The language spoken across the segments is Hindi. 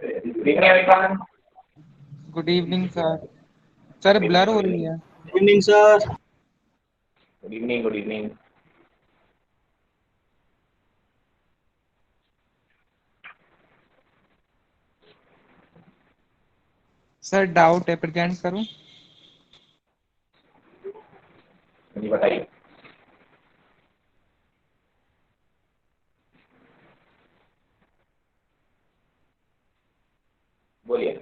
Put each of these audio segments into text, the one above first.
देखने everyone. Good evening sir. Sir blur हो रही है। Good evening sir. Good evening. Good evening. Sir doubt है, प्रेजेंट करूं? जी बताइए। बोलिए।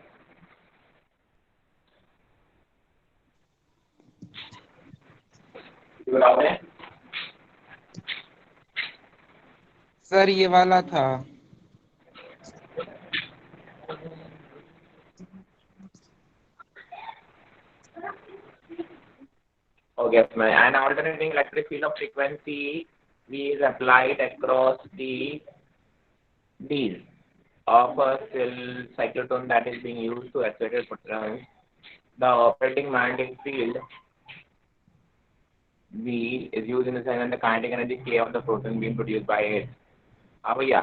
डाउट है? सर ये वाला था। Okay, an alternating electric field of frequency V is applied across the D's of a cyclotron that is being used to accelerate photons. The operating magnetic field V is used in the sense and the kinetic energy K of the proton being produced by it. हाँ भैया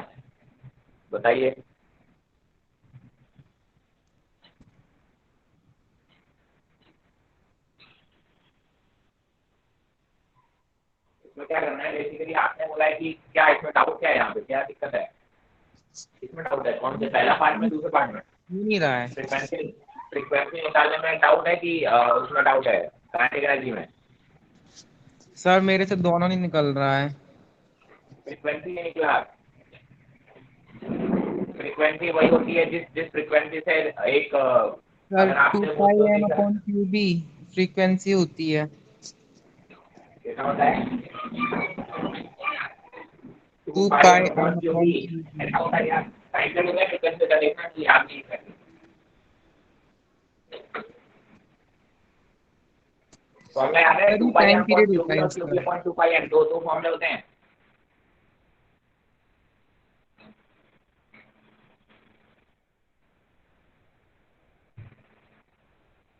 बताइए। इसमें क्या करना है? बेसिकली आपने बोला है कि क्या इसमें डाउट क्या है, यहाँ पे क्या दिक्कत है? इसमें डाउट है कौन से, पहला पार्ट में दूसरे पार्ट में? हो नहीं रहा है। फ्रीक्वेंसी निकालने में डाउट है कि उसमें डाउट है काइनेटिक एनर्जी में? सर मेरे से दोनों नहीं निकल रहा है। फ्रीक्वेंसी नहीं निकला। फ्रीक्वेंसी वही होती है जिस जिस फ्रीक्वेंसी से एक सर अगर 2 आपने पाई बोल m upon Q b frequency होती है। कितना होता है? 2 pi pi m m upon q upon b. Q b. ऐसा होता है यार, टाइम पे मुझे फ्रीक्वेंसी का देखना कि याद नहीं करनी। फॉर्मूला याद है? सर 2 ये pi m time upon period q होता बी है और क्यू बी इसका। अपॉन 2 पाई एम, दो फॉर्मूले होते हैं।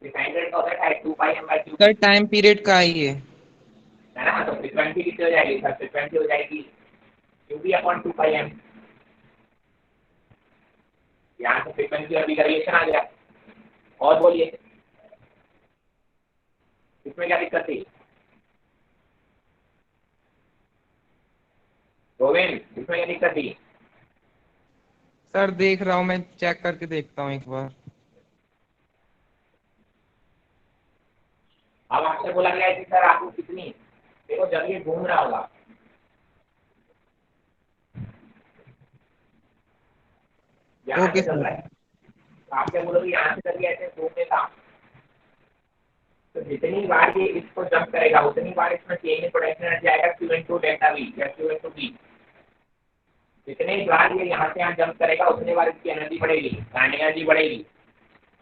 टाइम पीरियड का होता है 2 pi m by q sir b, time period का ही है ना? तो फ्रीक्वेंसी कितनी हो जाएगी सर? फ्रीक्वेंसी हो जाएगी Q B upon 2 pi M. यहाँ से फ्रीक्वेंसी और का रिलेशन आ गया। और बोलिए इसमें क्या दिक्कत थी गोविंद? इसमें क्या दिक्कत थी? सर। देख रहा हूँ, मैं चेक करके देखता हूँ एक बार। अब आपसे बोला गया है कि सर आपको कितनी, देखो जब ये घूम रहा होगा यहाँ ओके से चल सर। रहा है, तो आप क्या बोलोगे यहाँ से चलिए ऐसे घूमने का, तो जितनी बार ये इसको जंप करेगा उतनी बार इसमें चेंज इन पोटेंशियल एनर्जी आएगा क्यू इनटू डेल्टा वी या क्यू इनटू बी। जितने बार ये यहाँ से यहाँ जंप करेगा उतनी बार इसकी एनर्जी बढ़ेगी, काइनेटिक एनर्जी बढ़ेगी।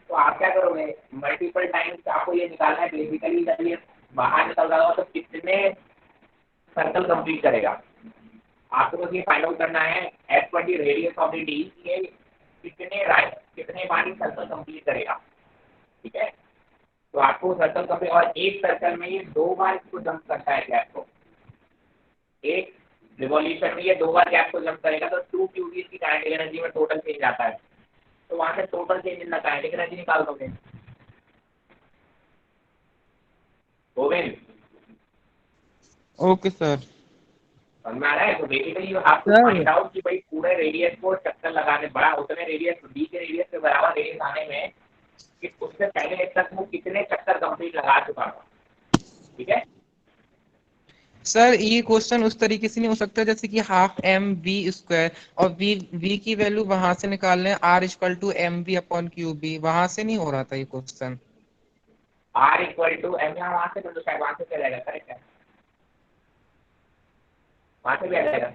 तो आप क्या करोगे? मल्टीपल टाइम्स आपको ये निकालना है। बेसिकली जब ये बाहर निकल रहा हो तो कितने सर्कल कंप्लीट करेगा, आपको बस ये फाइंड आउट करना है as per the radius of the D, ये कितने बार ये सर्कल कंप्लीट करेगा। ठीक है, तो आपको सर्कल कंप्लीट, और एक सर्कल में ये 2 बार इसको जंप करता है गैप को, एक रिवॉल्यूशन में ये 2 बार गैप को जंप करेगा, तो 2 क्यूबी की काइनेटिक एनर्जी में टोटल चेंज आता है। तो वहां से total change in kinetic energy निकाल दोगे गोविंद। Okay sir. समझ में आ रहा है? तो basically you have to sir find out कि भाई पूरे रेडियस को चक्कर लगाने, बड़ा उतने रेडियस डी के रेडियस के बराबर रेडियस आने में कि उससे पहले तक वो कितने चक्कर कंप्लीट लगा चुका था। ठीक है सर ये क्वेश्चन उस तरीके से नहीं हो सकता जैसे कि हाफ एम वी स्क्वायर और वी की वैल्यू वहां से निकाल लें R equal to M V upon Q B, वहां से नहीं हो रहा था ये question. R equal to M, यहाँ वहां से तो शायद वहां से चला जाएगा, करेक्ट है, वहां से भी आ जाएगा।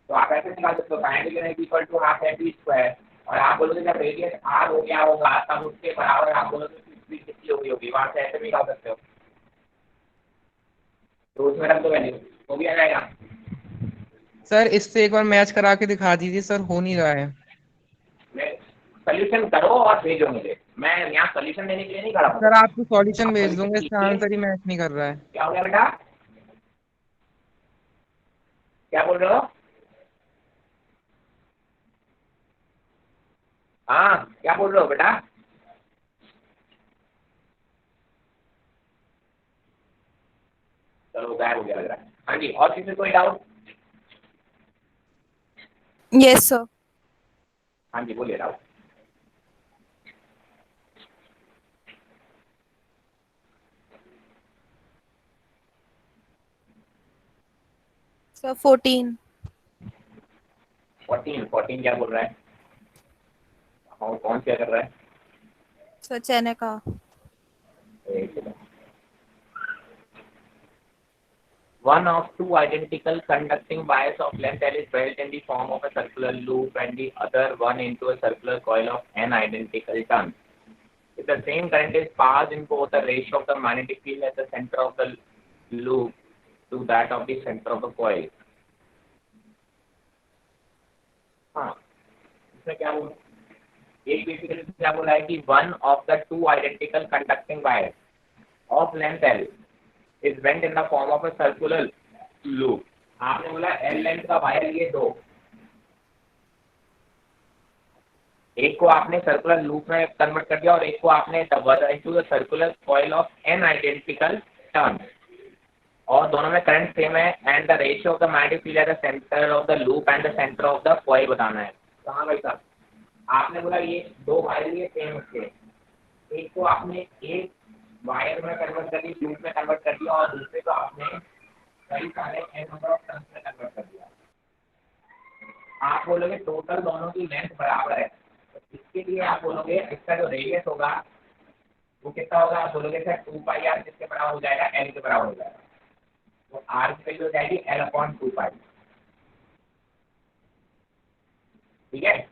तो आप ऐसे निकाल सकते हो kinetic energy equal to half M V square, और आप बोलोगे जब रेडियस आर हो गया होगा तब उसके बराबर आप बोलोगे स्पीड कितनी होगी होगी, वहां से ऐसे भी निकाल सकते हो। तो उसमें रख दो वैल्यू, वो भी आ जाएगा। सर इससे एक बार मैच करा के दिखा दीजिए सर, हो नहीं रहा है। सोल्यूशन करो और भेजो मुझे, मैं यहाँ सोल्यूशन देने के लिए नहीं खड़ा हूँ। सर आपको सॉल्यूशन आप भेज सोल्यूशन दूंगा, इसका कीजिए। आंसर ही मैच नहीं कर रहा है। क्या हो गया बेटा? क्या बोल रहे हो? हाँ क्या बोल रहे हो बेटा? चलो गायब हो गया लग रहा है। हाँ जी, और किसी कोई डाउट? Yes, sir. हाँ जी बोलिए डाउट। Sir, 14. 14 क्या बोल रहा है? और कौन क्या कर रहा है? Sir, Chanaka. एक second. One of two identical conducting wires of length L is built in the form of a circular loop and the other one into a circular coil of n identical turns. If the same current is passed in both, the ratio of the magnetic field at the center of the loop to that of the center of the coil. हाँ, इसमें क्या बोला? एक बेसिकली क्या बोला है कि one of the two identical conducting wires of length L is bent in the form of a circular loop. आपने बोला L लेंथ का वायर लिए दो, एक को आपने सर्कुलर लूप में कन्वर्ट कर दिया और एक को आपने into the circular coil of n identical turns, और दोनों में करंट सेम है and the ratio of the magnetic field at the centre of the loop and the centre of the coil बताना है। तो हाँ भाई साहब, आपने बोला ये दो वायर लिए सेम उसके, एक को आपने एक वायर में कन्वर्ट कर दिया, लूप में कन्वर्ट कर दिया, और दूसरे को आपने कई सारे n नंबर ऑफ टर्न्स में कन्वर्ट कर दिया। आप बोलोगे टोटल दोनों की लेंथ बराबर है, तो इसके लिए आप बोलोगे इसका जो रेडियस होगा वो कितना होगा? आप बोलोगे सर 2πr किसके बराबर हो जाएगा? एल के बराबर हो जाएगा। तो आर की वैल्यू हो जाएगी L/2π। ठीक है?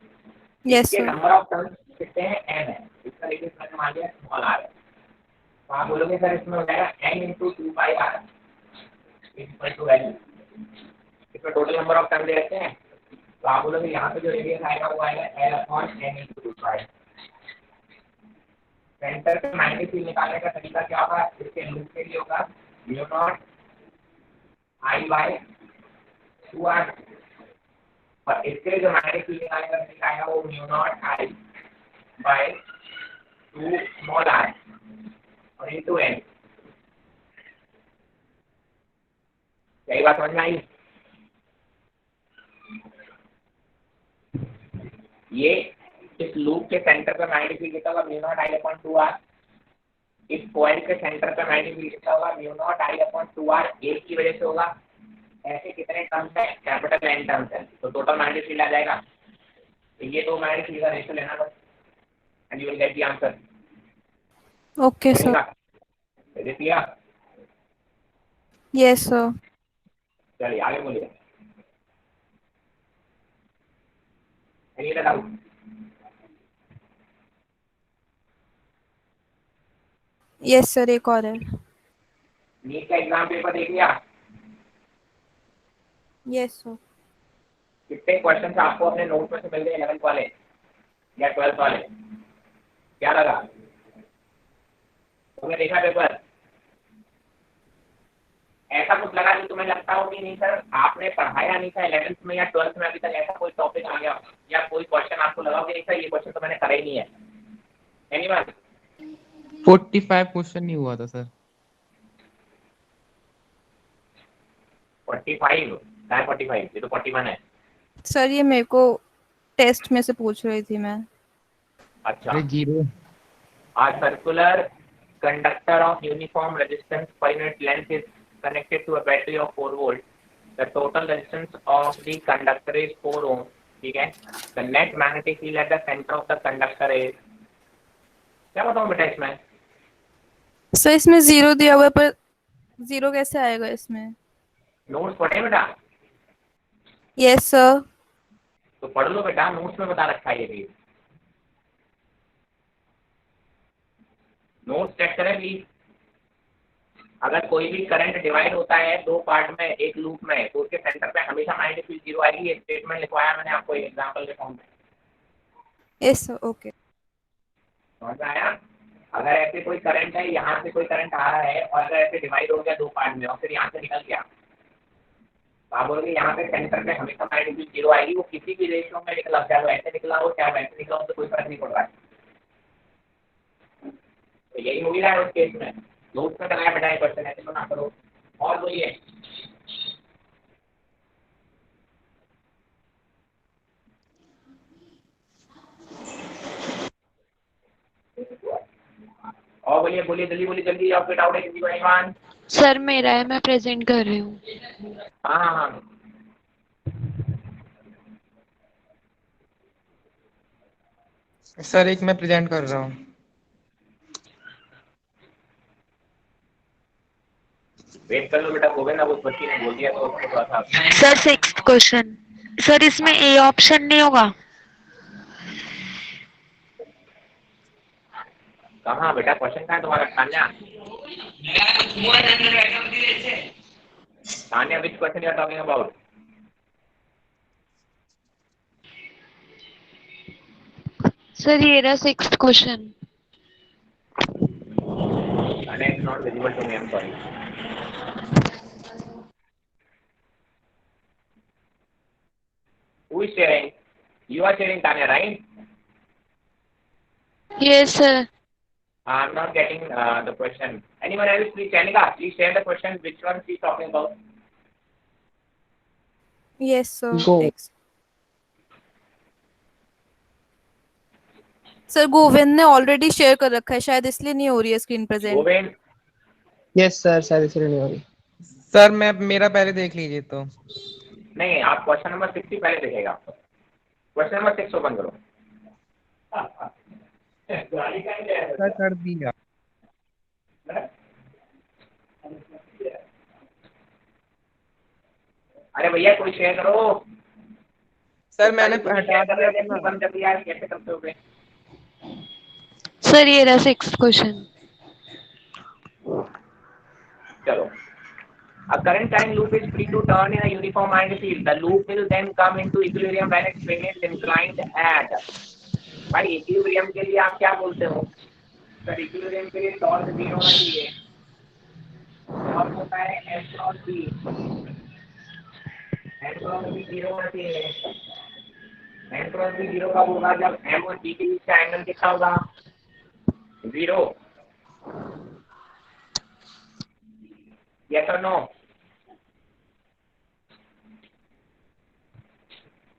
Yes, इसके sir. नंबर ऑफ टर्न्स कितने हैं? n है, इसका रेडियस मैंने मान लिया स्मॉल r है। तो आप बोलोगे सर इसमें हो जाएगा n × 2πr = L। इसमें टोटल नंबर ऑफ टर्न दे रखे हैं, तो आप बोलोगे यहाँ पे जो रेडियस आएगा वो आएगा L/n × 2π। सेंटर पे मैग्नेटिक फील्ड निकालने का तरीका क्या होगा? इसके लूप के लिए होगा μ0 I/2r, और इसके लिए जो मैग्नेटिक फील्ड निकालने का तरीका आएगा वो μ0 I/2 स्मॉल r और इनटू n। यही बात समझ में आई? ये इस लूप के सेंटर पे मैग्नेटिक फील्ड कितना होगा? μ0 I/2r। इस पॉइंट के सेंटर पे मैग्नेटिक फील्ड कितना होगा? μ0 I/2r। एक की वजह से होगा। ऐसे कितने टर्म्स है? कैपिटल N टर्म्स है, तो टोटल मैग्नेटिक फील्ड आ जाएगा। तो ये दो मैग्नेटिक फील्ड का रेशियो लेना बस, and you will get the answer. Okay, sir. देखिए, Yes, sir. चलिए आगे बोलिए। Any other doubt? Yes, sir. एक और है. नीट का एग्जाम पेपर देख लिया? Yes, sir. कितने क्वेश्चन आपको अपने नोट में से मिल गए 11th वाले या 12th वाले? क्या लगा? तुमने देखा पेपर? ऐसा कुछ लगा कि तुम्हें लगता हो कि नहीं सर आपने पढ़ाया नहीं था 11th में या 12th में, अभी तक ऐसा कोई टॉपिक आ गया या कोई क्वेश्चन आपको लगा कि नहीं सर ये क्वेश्चन तो मैंने करा ही नहीं है? एनीवन? 45 क्वेश्चन नहीं हुआ था सर। 45? क्या है 45? ये तो 41 है। सर ये मेरे को टेस्ट में से पूछ रही थी मैं. अच्छा, अरे zero. a circular conductor of uniform resistance per unit length is connected to a battery of 4 volt. The total resistance of the conductor is 4 ohm. ठीक है? The net magnetic field at the center of the conductor is, क्या बताऊं बेटा इसमें? सर इसमें 0 दिया हुआ है, पर 0 कैसे आएगा इसमें? नोट्स पढ़े बेटा? Yes, sir. तो पढ़ लो बेटा, नोट्स में बता रखा है ये भी। नोट्स चेक करें प्लीज। अगर कोई भी करंट डिवाइड होता है दो पार्ट में एक लूप में, तो उसके सेंटर पे हमेशा मैग्नेटिक फील्ड 0 आएगी। ये स्टेटमेंट लिखवाया मैंने आपको एक एग्जांपल के फॉर्म में। Yes, sir. Okay. समझ में आया? अगर ऐसे कोई करंट है, यहाँ से कोई करंट आ रहा है और अगर ऐसे डिवाइड हो गया दो पार्ट में और फिर यहाँ से निकल गया, आप बोलोगे यहाँ पे सेंटर पे हमेशा मैग्नीट्यूड 0 आएगी, वो किसी भी रेशियो में निकला, चाहे वो ऐसे निकला हो चाहे वैसे निकला हो, तो कोई फर्क नहीं पड़ रहा है। तो यही हो रहा है उस केस में, लूप में बनाया बैठाए क्वेश्चन, ऐसे तो ना करो। और बोलिए और बोलिए बोलिए जल्दी बोलिए जल्दी, और फिर डाउट है किसी को? ईमान? सर मेरा है, मैं प्रेजेंट कर रही हूँ। हाँ हाँ हाँ सर एक मैं प्रेजेंट कर रहा हूँ। वेट कर लो बेटा, गोविंद अब उस बच्ची ने बोल दिया तो उसको थोड़ा सा। Sir 6th question. सर इसमें ए ऑप्शन नहीं होगा? कहाँ बेटा क्वेश्चन कहाँ है तुम्हारा? Tanya, Tanya which question you are talking about? Sir ये रहा 6th question. Tanya, it's not visible to me, I am sorry. Who is sharing? You are sharing, Tanya, right? Yes sir. I'm not getting the question. Anyone else? Please, Chanika, please share the question. Which one she's talking about? Yes sir. Go. Sir Govind ने ऑलरेडी शेयर कर रखा है, शायद इसलिए नहीं हो रही है screen present. Govind, yes sir, शायद इसलिए नहीं हो रही। सर मैं मेरा पहले देख लीजिए तो। नहीं, आप क्वेश्चन नंबर 6 ही पहले देखेगा। क्वेश्चन नंबर 6 ओपन करो। सर कर दिया। अरे भैया कोई शेयर करो। सर मैंने हटा शेयर कर रहे थे, दिया। बंद कर दिया, कैसे करते हो? सर ये रहा 6th क्वेश्चन। चलो, a current time loop is free to turn in a uniform magnetic field. The loop will then come into equilibrium when its spin is inclined at। भाई इक्विलिब्रियम के लिए आप क्या बोलते हो? सर इक्विलिब्रियम के लिए टॉर्क 0 होना चाहिए। टॉर्क होता है m cross b, m cross b 0 होना चाहिए। m क्रॉस b 0 कब होगा? जब m और b के बीच का एंगल कितना होगा? 0। यस और नो?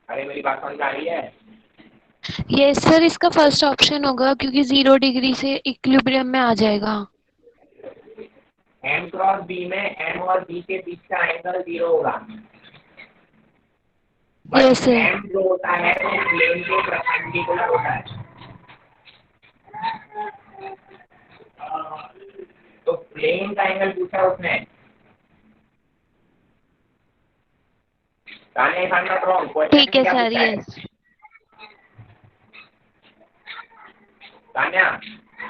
अरे मेरी बात समझ आ रही है? यस सर, इसका फर्स्ट ऑप्शन होगा क्योंकि 0 डिग्री से इक्विलिब्रियम में आ जाएगा। m क्रॉस b में m और b के बीच का एंगल 0 होगा। Yes sir. m जो होता है वो प्लेन के परपेंडिकुलर होता है। तो प्लेन का एंगल पूछा उसने। Tanya, if I'm not wrong, question ठीक है क्या सर। पूछा है? यस तान्या,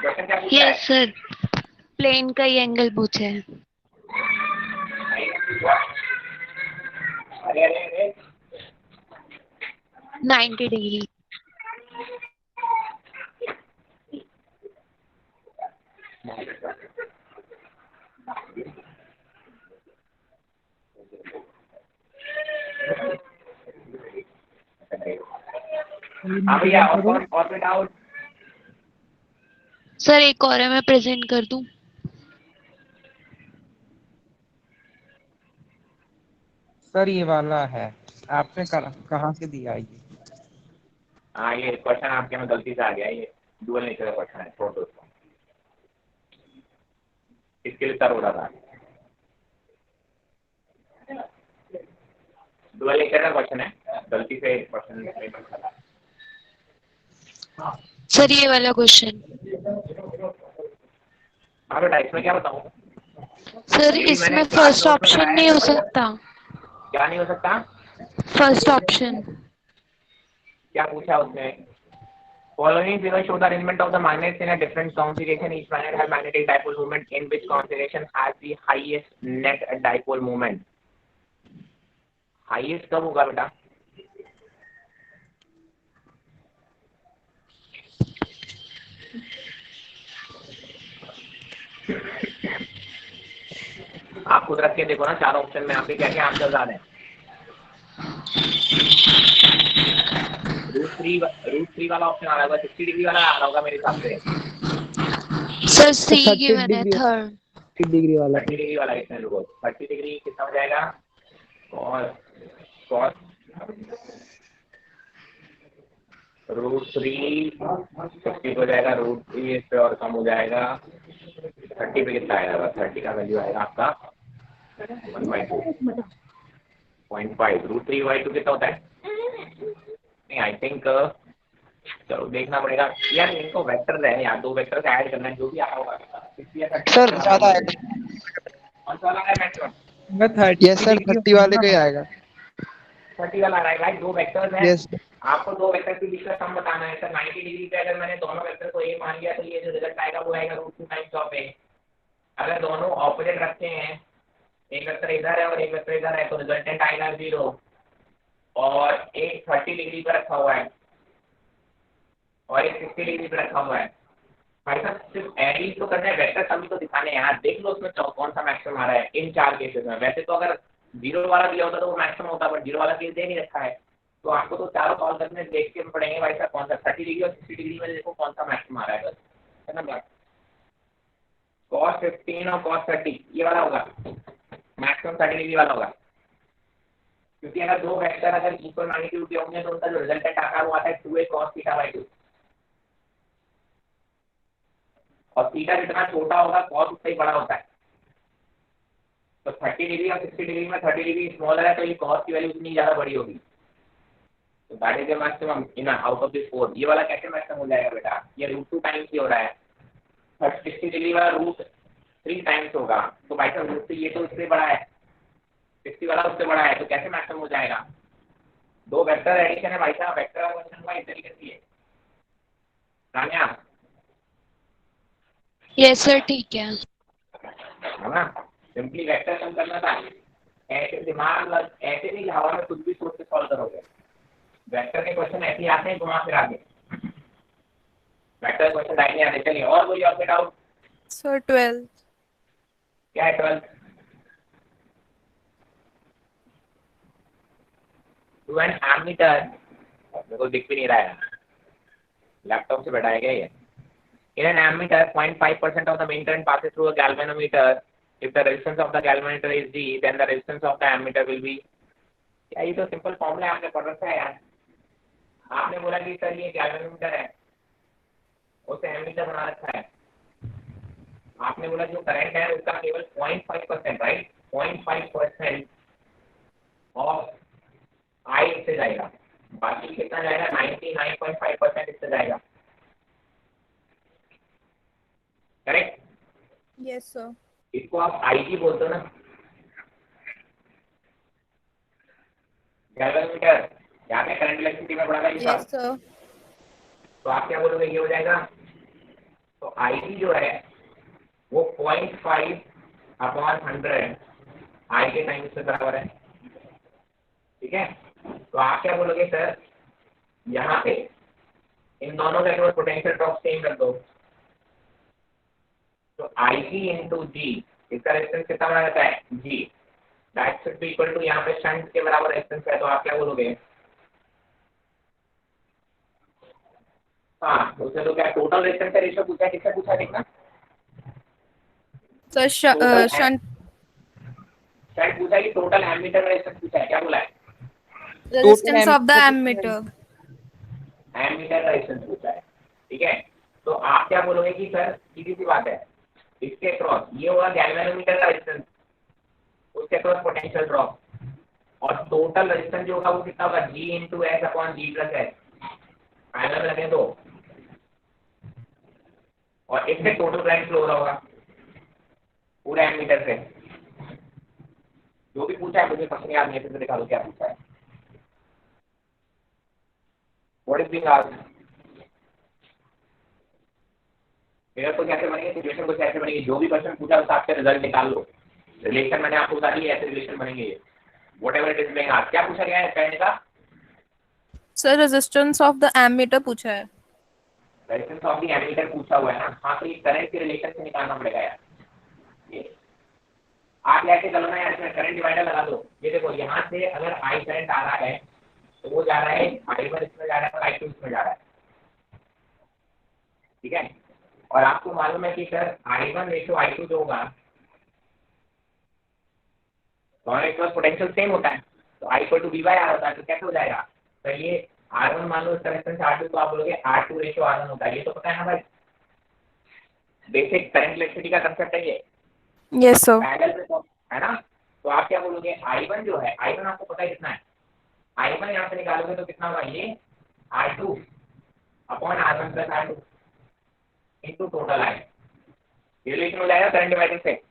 क्वेश्चन क्या पूछा है? यस सर, प्लेन का ही एंगल पूछा है। अरे अरे अरे 90 डिग्री। हाँ भैया, और कौन और कोई डाउट? सर एक और है, मैं प्रेजेंट कर दूं? सर ये वाला है, आपने कहाँ से दिया ये? हाँ, ये क्वेश्चन आपके में गलती से आ गया। ये डुअल नेचर का क्वेश्चन है, छोड़ दो उसको। इसके लिए सर हो रहा था। डुअल नेचर का क्वेश्चन है, गलती से क्वेश्चन नहीं बन रहा। सर ये वाला क्वेश्चन। हाँ बेटा, इसमें क्या बताऊँ? सर इसमें फर्स्ट ऑप्शन नहीं हो सकता। क्या नहीं हो सकता? First option. क्या पूछा उसने? Following figure show the arrangement of the magnets in a different configuration. Each magnet has magnetic dipole moment. In which configuration has the highest net dipole moment? Highest कब होगा बेटा? आप खुद रख के देखो ना, चार ऑप्शन में आपके क्या क्या आंसर आ रहे हैं। रूट थ्री वाला ऑप्शन आ रहा होगा, 60 डिग्री वाला आ रहा होगा मेरे हिसाब से। सर सी 30 गिवन है डिग्री, थर्ड। 30 डिग्री वाला। 30 डिग्री वाला कितना रुको, 30 डिग्री कितना हो जाएगा, और कॉस √3 60 हो जाएगा, √3 इस पे और कम हो जाएगा, 30 पे कितना आएगा, 30 का वैल्यू आएगा आपका 1/2 0.5। √3/2 कितना होता है, नहीं आई थिंक, चलो देखना पड़ेगा यार, इनको वेक्टर है यार, 2 वेक्टर का ऐड करना है, जो भी आ रहा होगा 60 या 30 सर ज्यादा है। कौन सा वाला है मैक्सिमम, मैं 30 यस सर, 30 वाले का ही आएगा। 30 वाला आ रहा है भाई, 2 वेक्टर्स हैं, यस आपको 2 वेक्टर के बीच का सम बताना है सर। 90 डिग्री पे अगर मैंने दोनों वेक्टर को ए मान लिया तो ये जो रिजल्ट आएगा वो आएगा √2 टाइम्स ऑफ ए। अगर दोनों ऑपोजिट रखते हैं, एक वेक्टर इधर है और एक वेक्टर इधर है, तो रिजल्टेंट आएगा 0, और एक 30 डिग्री पर रखा हुआ है और एक 60 डिग्री पर रखा हुआ है। भाई साहब सिर्फ ऐड ही तो करना है, वेक्टर सम ही तो दिखाने हैं यार, देख लो उसमें कौन सा मैक्सिमम आ रहा है इन 4 केसेस में। वैसे तो अगर 0 वाला दिया होता तो वो मैक्सिमम होता, बट 0 वाला केस दे नहीं रखा है, तो आपको तो चारों सॉल्व करने देख के पड़ेंगे भाई साहब कौन सा 30 डिग्री और 60 डिग्री में देखो कौन सा मैक्सिमम आ रहा है, बस है ना बात। cos 15 और cos 30 ये वाला होगा मैक्सिमम, 30 डिग्री वाला होगा, क्योंकि अगर 2 वेक्टर अगर इक्वल मैग्नीट्यूड के होंगे तो उनका जो रिजल्टेंट आता है वो आता है 2a cos θ/2, और थीटा जितना छोटा होगा कॉस उतना ही बड़ा होता है। तो 30 डिग्री और 60 डिग्री में 30 डिग्री स्मॉलर है तो ये कॉस की वैल्यू उतनी ज़्यादा बड़ी होगी, तो that is the maximum in out of this 4। ये वाला कैसे मैक्सिमम हो जाएगा बेटा, ये √2 टाइम्स ही हो रहा है, 60 डिग्री वाला √3 टाइम्स होगा, तो भाई साहब √3 ये तो उससे बड़ा है, 60 वाला उससे बड़ा है, तो कैसे मैक्सिमम हो जाएगा। 2 वेक्टर एडिशन है भाई साहब, वेक्टर का क्वेश्चन हुआ इस तरीके से। रानिया यस सर ठीक है। है ना, सिंपली वेक्टर कम करना था, ऐसे दिमाग ऐसे नहीं हवा में कुछ भी सोच के सॉल्व करोगे। वेक्टर के क्वेश्चन ऐसे आते हैं घुमा फिर आगे, वेक्टर क्वेश्चन डायरेक्ट नहीं आते। चलिए और बोलिए आपके डाउट। सर 12। क्या है 12? टू एन एमीटर, मेरे को दिख भी नहीं रहा है, लैपटॉप से बैठाया गया ये। In an ammeter, 0.5% of the main current passes through a galvanometer. If the resistance of the galvanometer is G, then the resistance of the ammeter will be। क्या ये तो सिंपल फॉर्मूला आपने पढ़ रखा है यार। आपने बोला कि सर ये गैल्वेनोमीटर है, उसे एमीटर बना रखा है। आपने बोला जो करंट है उसका केवल 0.5%, राइट, 0.5% ऑफ I इससे जाएगा, बाकी कितना जाएगा 99.5% इससे जाएगा, करेक्ट। Yes sir. इसको आप IG बोलते हो ना, गैल्वेनोमीटर, यहाँ पे करंट इलेक्ट्रिसिटी में पड़ा था ये यस सब, सर। तो आप क्या बोलोगे ये हो जाएगा। तो IG जो है वो 0.5/100 I के टाइम्स से बराबर है, ठीक है। तो आप क्या बोलोगे सर, यहाँ पे इन दोनों के अक्रॉस पोटेंशियल ड्रॉप सेम कर दो, तो IG इंटू G, इसका रेजिस्टेंस कितना बना रहता है G, that should be equal to यहाँ पे शंट के बराबर रेजिस्टेंस है, तो आप क्या बोलोगे। हाँ उसने तो क्या टोटल रेजिस्टेंस का रेशियो पूछा है, किससे पूछा देखना सर शंट शंट पूछा है कि टोटल एमीटर रेजिस्टेंस पूछा है, क्या बोला है resistance of the ammeter. Ammeter resistance पूछा है, ठीक है। तो आप क्या बोलोगे कि सर सीधी सी बात है, इसके क्रॉस ये होगा गैल्वेनोमीटर का रेजिस्टेंस, उसके क्रॉस पोटेंशियल ड्रॉप, और टोटल रेजिस्टेंस जो होगा वो कितना होगा G into S upon G plus S, final लगे तो, और इससे टोटल करंट फ्लो हो रहा होगा पूरे एमीटर से। जो भी पूछा है मुझे क्वेश्चन याद नहीं है, फिर से दिखा दो क्या पूछा है। What is being asked, figure को कैसे बनेंगे, सिचुएशन को कैसे बनेंगे, जो भी क्वेश्चन पूछा उसका आपसे रिजल्ट निकाल लो। रिलेशन मैंने आपको बता दिया, ऐसे रिलेशन बनेंगे ये, whatever it is being asked. क्या पूछा गया है कहने का sir resistance of the ammeter पूछा है। रेजिस्टेंस ऑफ द एमीटर पूछा हुआ है ना, हाँ तो ये करंट के रिलेशन से निकालना पड़ेगा यार। ये आप ऐसे करो ना यार, इसमें करंट डिवाइडर लगा दो। ये देखो यहाँ से अगर I करंट आ रहा है तो वो जा रहा है I1 इसमें जा रहा है और I2 इसमें जा रहा है, ठीक है। और आपको मालूम है कि सर I1 रेशो I2 जो होगा दोनों एक पोटेंशियल सेम होता है, तो I equal to B by R होता है, तो कैसे हो जाएगा? तो ये R1 मान लो इस कनेक्शन से R2, तो आप बोलोगे R2 रेशो R1 होता है, ये तो पता है ना भाई, बेसिक करंट इलेक्ट्रिसिटी का कंसेप्ट है ये, यस सर। पैरेलल में तो है ना। तो आप क्या बोलोगे, I1 जो है, I1 आपको पता है कितना है, I1 यहाँ से निकालोगे तो कितना होगा, ये R2 upon R1 plus R2 into total I, ये रिलेशन हो जाएगा करंट डिवाइडर से,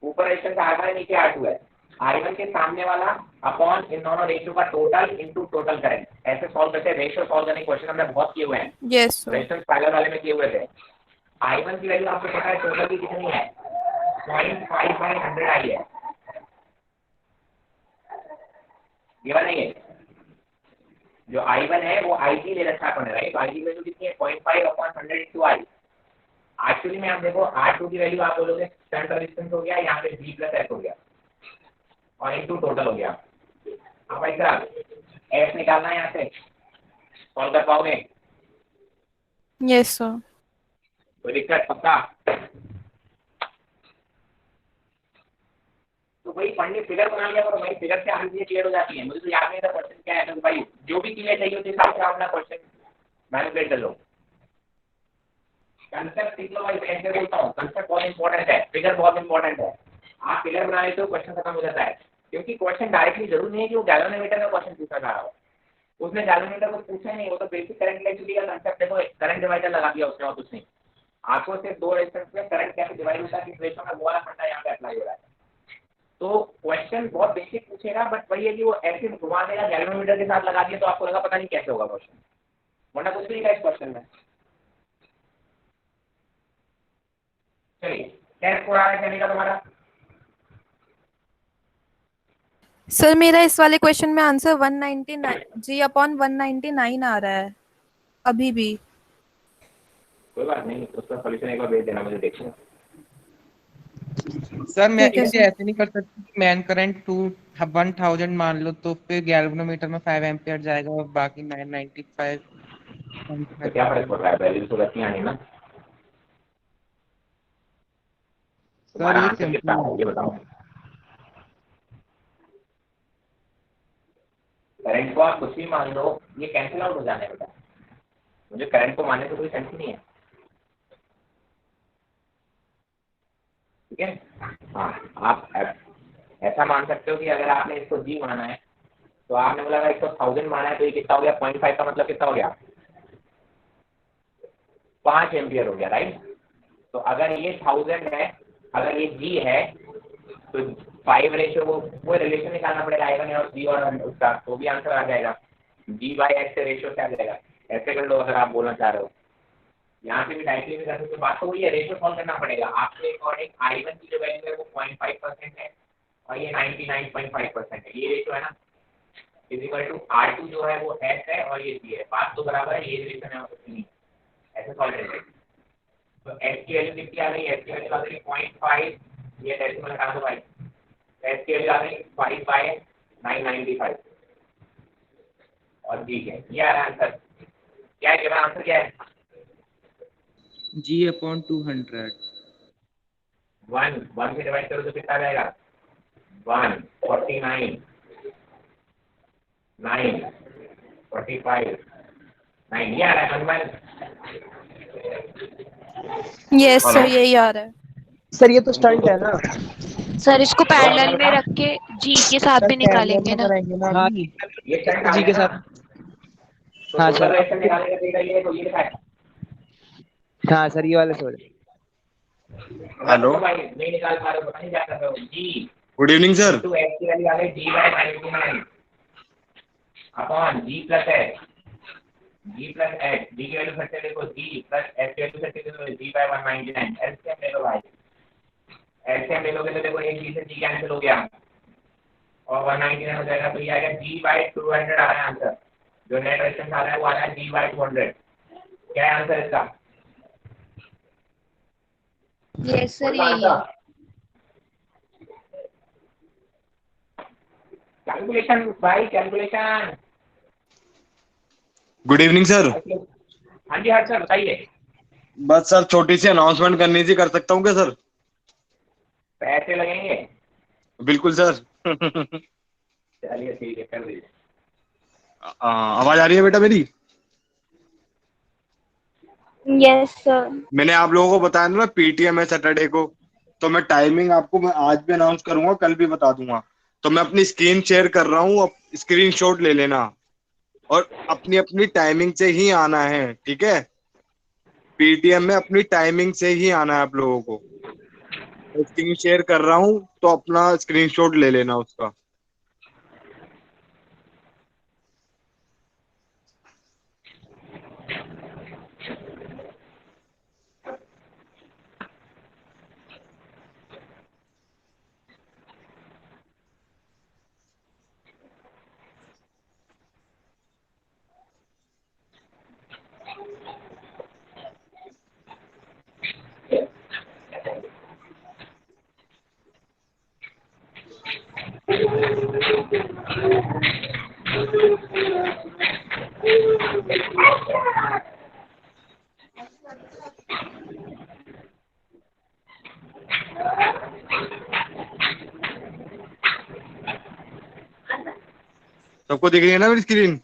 ऊपर रेशियो से R1 है, नीचे R2 है, I1 के सामने वाला अपॉन इन दोनों रेशियो का टोटल इनटू टोटल करंट। ऐसे सॉल्व करते हैं, रेशियो सॉल्व करने के क्वेश्चन हमने बहुत किए हुए हैं, यस सर। रेशियो पहले वाले में किए हुए थे। I1 की वैल्यू आपको पता है टोटल की कितनी है, 0.5/100 आई है, ये वाला नहीं है, जो I1 है वो IG ले रखा है अपने, राइट, तो IG की वैल्यू कितनी है 0.5/100 इंटू आई। एक्चुअली में आप देखो R2 की वैल्यू आप बोलोगे शंट रेजिस्टेंस हो गया, यहाँ पे G प्लस S हो गया और इंटू टोटल हो गया। अब ऐसा S निकालना है, यहाँ से सॉल्व कर पाओगे? Yes sir. कोई दिक्कत पक्का? तो भाई पढ़ने फिगर बना लिया करो भाई, फिगर से आंसर क्लियर हो जाती है। मुझे तो याद नहीं था क्वेश्चन क्या है, तो भाई जो भी क्लियर चाहिए उस हिसाब से अपना क्वेश्चन मैनिपुलेट कर लो। कंसेप्ट सीख लो भाई, ऐसे बोलता हूँ, कंसेप्ट बहुत इंपॉर्टेंट है, फिगर बहुत इंपॉर्टेंट है। आप फिगर बना लेते हो क्वेश्चन खत्म हो जाता है, क्योंकि क्वेश्चन डायरेक्टली जरूर नहीं है कि वो गैल्वेनोमीटर का क्वेश्चन पूछा जा रहा हो, उसने गैल्वेनोमीटर को पूछा ही नहीं, वो तो बेसिक करंट इलेक्ट्रिसिटी का कंसेप्ट देखो, करंट डिवाइडर लगा दिया उसने और कुछ नहीं। आपको सिर्फ दो रेजिस्टेंस में करंट कैसे डिवाइड होता है किस रेशियो में, वो वाला फंडा यहाँ पे अप्लाई हो रहा है। तो क्वेश्चन बहुत बेसिक पूछेगा, बट वही है कि वो ऐसे घुमा देगा, गैल्वेनोमीटर के साथ लगा दिया तो आपको लगा पता नहीं कैसे होगा क्वेश्चन, वरना कुछ भी नहीं इस क्वेश्चन में। चलिए कैसे पूरा है कहने का तुम्हारा? सर मेरा इस वाले क्वेश्चन में आंसर 199 G/199 आ रहा है अभी भी। कोई बात नहीं, उसका सॉल्यूशन एक बार भेज देना मुझे, देखूंगा। सर मैं ठीक है इसे सर। ऐसे नहीं कर सकती कि मैन करंट 1000 मान लो, तो फिर गैल्वेनोमीटर में 5 एम्पियर जाएगा और बाकी 995 तो क्या फर्क पड़ रहा है, वैल्यू तो रखी आनी ना। सर तुम्हारा ये आंसर कितना सिंपल है ये बताओ? करंट को आप कुछ भी मान लो, ये कैंसिल आउट हो जाने बेटा, मुझे करंट को मानने से कोई सेंस नहीं है, ठीक है। हाँ, आप ऐसा मान सकते हो कि अगर आपने इसको जी माना है, तो आपने बोला अगर इसको 1000 माना है, तो ये कितना हो गया, 0.5 का मतलब कितना हो गया, 5 एम्पियर हो गया, राइट। तो अगर ये 1000 है, अगर ये जी है, तो 5 रेशियो वो रिलेशन निकालना पड़ेगा I1 और जी और उसका, तो भी आंसर आ जाएगा, जी बाई एक्स से रेशियो से आ जाएगा। ऐसे कर लो अगर आप बोलना चाह रहे हो, यहाँ से भी डायरेक्टली भी कर सकते हो, बात तो वही है, रेशियो सॉल्व करना पड़ेगा। आपके अकॉर्डिंग I1 की जो वैल्यू है वो 0.5% है और ये 99.5% है, ये रेशियो है ना, इक्वल टू R2 जो है वो S है और ये G है, बात तो बराबर है, ये रिलेशन है और कुछ नहीं, ऐसे सॉल्व करेंगे। तो S की वैल्यू कितनी आ गई, S की वैल्यू आ गई 0.5, ये डेसिमल हटा दो भाई, S की वैल्यू आ गई 5/995 और G है, ये आ रहा है आंसर। क्या है मेरा आंसर, क्या है? G/200। 1 से डिवाइड करो तो कितना आ जाएगा, 149 9 45 9, ये आ रहा है 1/। यस सर यही आ रहा है। सर ये तो स्टंट है ना। सर इसको पैरेलल में रख के जी के साथ सर भी निकालेंगे ना। करेंगे ना हाँ अभी। ये करंट आ जी गया के ना, साथ। तो हाँ टोटल सर। रेशियो निकालने का तरीका ये है, तो ये लिखा है। हाँ सर ये वाले सर। हेलो। भाई नहीं निकाल पा रहे हो, पता नहीं क्या कर रहे हो। जी good evening sir. Two x की वैल्यू आ गई G/99 अपॉन G plus H, G plus H, G की वैल्यू फिर से देखो, G प्लस H की वैल्यू फिर से देखो, G/199। एलसीएम ले लो भाई, एलसीएम ले लोगे तो देखो एक G से G कैंसिल हो गया और 199 हो जाएगा, तो ये आएगा G/200 आ रहा है आंसर। जो नेट रेजिस्टेंस आ रहा है वो आ रहा है G/200। क्या है आंसर इसका? यस सर यही है। कैलकुलेशन भाई, कैलकुलेशन। Good evening sir. हाँ जी हर्ष सर बताइए। बस सर छोटी सी अनाउंसमेंट करनी थी, कर सकता हूँ क्या सर? पैसे लगेंगे? बिल्कुल सर। चलिए ठीक है, कर दीजिए। आवाज आ रही है बेटा मेरी? Yes sir. मैंने आप लोगों को बताया ना पीटीएम है सैटरडे को, तो मैं टाइमिंग आपको मैं आज भी अनाउंस करूंगा, कल भी बता दूंगा। तो मैं अपनी स्क्रीन शेयर कर रहा हूँ, स्क्रीन शॉट ले लेना और अपनी अपनी टाइमिंग से ही आना है, ठीक है? पीटीएम में अपनी टाइमिंग से ही आना है आप लोगों को। स्क्रीन शेयर कर रहा हूँ तो अपना स्क्रीनशॉट ले लेना उसका। सबको दिख रही है ना मेरी स्क्रीन?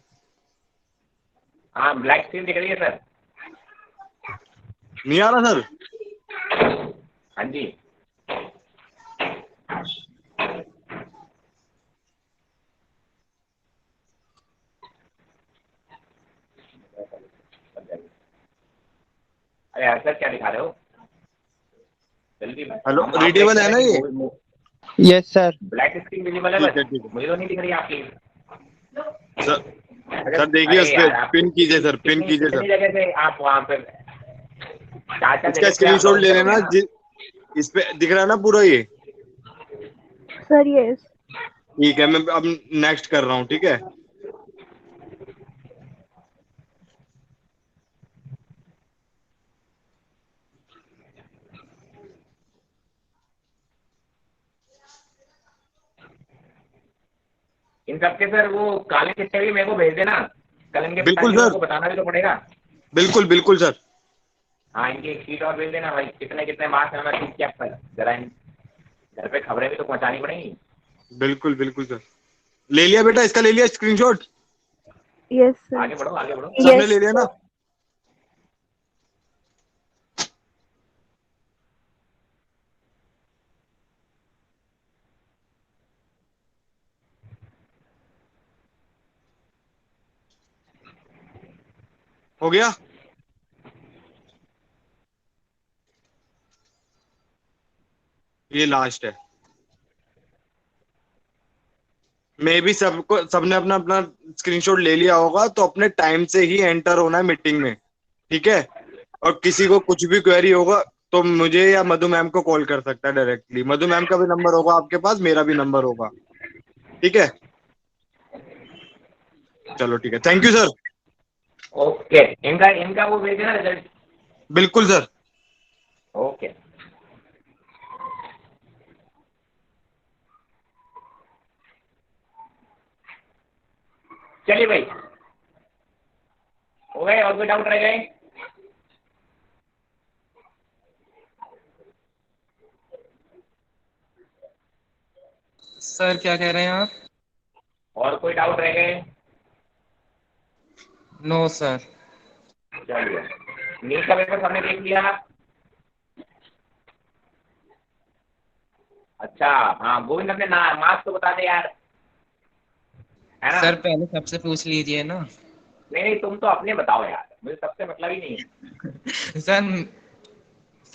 हाँ ब्लैक स्क्रीन दिख रही है सर। नहीं आ रहा सर? हाँ जी। अरे यार सर क्या दिखा रहे हो? जल्दी हेलो, हम आप देख रीडेबल है रहे ना हैं ये? कि yes sir. Black screen visible है ठीक बस। है ठीक है मुझे तो नहीं दिख रही आपकी। सर। अरे सर देखिए अरे उस पे यार आप पिन कीजिए सर, पिन कितनी कीजिए सर। कितनी जगह से आप वहाँ पे चार चार इसका जगह से आप स्क्रीनशॉट लॉगिन ले करोगे लेना ना। इस पे दिख रहा है ना पूरा ये? Sir yes. ठीक है, मैं अब नेक्स्ट कर रहा हूँ, ठीक है? इन सबके सर वो काले चिट्ठे भी मेरे को भेज देना। कल इनके बिल्कुल पिताजी लोगों सर, को बताना भी तो पड़ेगा। बिल्कुल बिल्कुल सर। हाँ इनकी एक शीट और भेज देना भाई, कितने कितने मार्क्स हैं मैं ठीक चेक कर जरा इन घर पे खबरें भी तो पहुंचानी पड़ेंगी। बिल्कुल बिल्कुल सर। ले लिया बेटा, इसका ले लिया स्क्रीनशॉट? Yes sir. आगे बढ़ो आगे बढ़ो। सबने यस। ले लिया ना? हो गया? ये लास्ट है। मे भी सबको सबने अपना अपना स्क्रीनशॉट ले लिया होगा, तो अपने टाइम से ही एंटर होना है मीटिंग में, ठीक है? और किसी को कुछ भी क्वेरी होगा तो मुझे या मधु मैम को कॉल कर सकता है डायरेक्टली। मधु मैम का भी नंबर होगा आपके पास, मेरा भी नंबर होगा, ठीक है? चलो ठीक है, थैंक यू सर। ओके इनका इनका वो भेज देना रिजल्ट। बिल्कुल सर। ओके चलिए भाई, हो गए और कोई डाउट रह गए? सर क्या कह रहे हैं आप? और कोई डाउट रह गए? No sir. चलिए नीट का पेपर सबने देख लिया? अच्छा हाँ गोविंद अपने ना मार्क्स तो बता दे यार, है ना? सर पहले सबसे पूछ लीजिए ना। नहीं नहीं तुम तो अपने बताओ यार, मुझे सबसे मतलब ही नहीं है। सर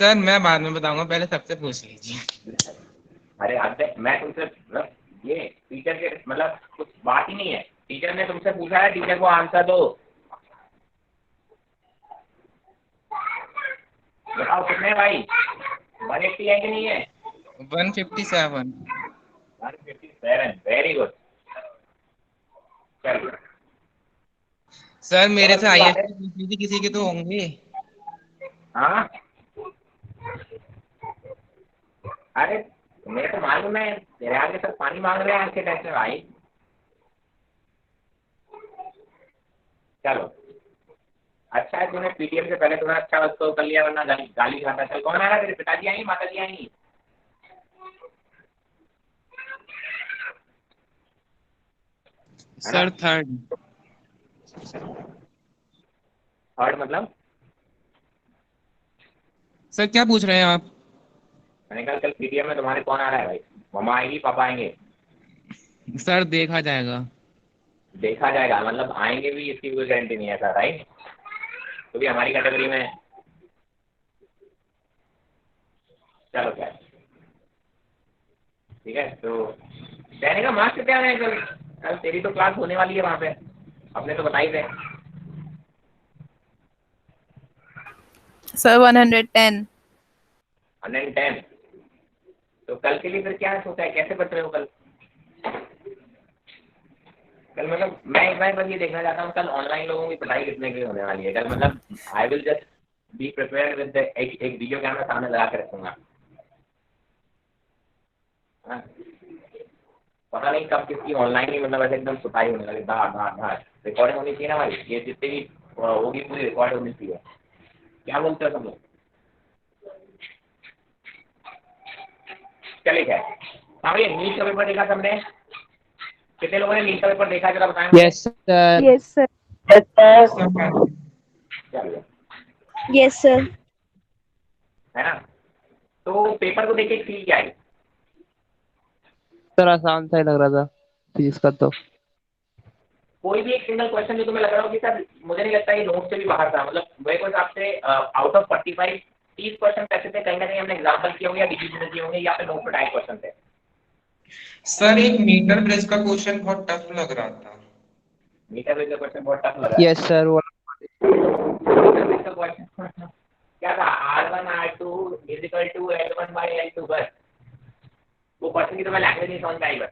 सर मैं बाद में बताऊंगा, पहले सबसे पूछ लीजिए। अरे अरे मैं तुमसे मतलब ये टीचर के मतलब कुछ बात ही नहीं है। टीचर ने तुमसे पूछा है, टीचर को आंसर दो। बताओ कितने भाई? 180 है कि नहीं है? 157। 157 वेरी गुड। चलो सर मेरे बहुत से अच्छी बात है। आईएएस पूछ लीजिए, किसी के तो होंगे। हाँ अरे तुम्हें तो मालूम है तेरे आगे सब पानी मांग रहे हैं आज के टेस्ट में भाई। चलो अच्छा है तूने पीटीएम से पहले थोड़ा अच्छा उसको कर लिया, वरना गाली खाता। चल कौन आ रहा है, तेरे पिताजी आएंगे माता जी आएंगी? है ना? Sir third. थर्ड मतलब? सर क्या पूछ रहे हैं आप? मैंने कहा कल पीटीएम में तुम्हारे कौन आ रहा है भाई? मम्मा आएंगी, पापा आएंगे? सर देखा जाएगा। देखा जाएगा मतलब आएंगे भी, इसकी कोई गारंटी नहीं है सर, राइट? तो भी हमारी कैटेगरी में। चलो क्या ठीक है। तो कहने का मार्क्स क्या है कल? कल तेरी तो क्लास होने वाली है वहाँ पे, अपने तो बताई थे। सर 110। 110। तो कल के लिए फिर क्या सोचा है, कैसे बच रहे हो कल? कल मतलब मैं एक बार बस ये देखना चाहता हूँ कल ऑनलाइन लोगों की पढ़ाई कितने की होने वाली है कल। मतलब I will just be prepared with एक वीडियो कैमरा सामने लगा के रखूंगा। हाँ? पता नहीं कब किसकी ऑनलाइन ही मतलब ऐसे एकदम सुताई होने लगे, धार धार धार। रिकॉर्डिंग होनी चाहिए ना भाई, ये जितनी भी होगी पूरी रिकॉर्ड होनी चाहिए। क्या बोलते हो सब लोग? चलिए क्या हाँ भैया, नीट का पेपर देखा सबने? कितने लोगों ने नीट का पेपर देखा जरा बताएं मुझे। Yes sir. Yes sir. चलिए यस सर। है ना? तो पेपर को देख के फील क्या है? सर आसान सा ही लग रहा था फिजिक्स का तो। कोई भी एक सिंगल क्वेश्चन जो तुम्हें लग रहा हो कि सर मुझे नहीं लगता ये नोट से भी बाहर था, मतलब मेरे को हिसाब से आउट ऑफ 45 30 क्वेश्चन ऐसे थे, कहीं ना कहीं हमने एग्जाम्पल किए होंगे या डिविजन किए होंगे या फिर नोट पे टाइप क्वेश्चन थे। सर एक मीटर ब्रिज का क्वेश्चन बहुत टफ लग रहा था। मीटर ब्रिज का क्वेश्चन बहुत टफ लगा। यस सर वो मीटर ब्रिज का क्वेश्चन क्या था? R1 R2 is equal to L1 by L2 बस। वो क्वेश्चन की तुम्हें लैंग्वेज नहीं समझ में आई, बस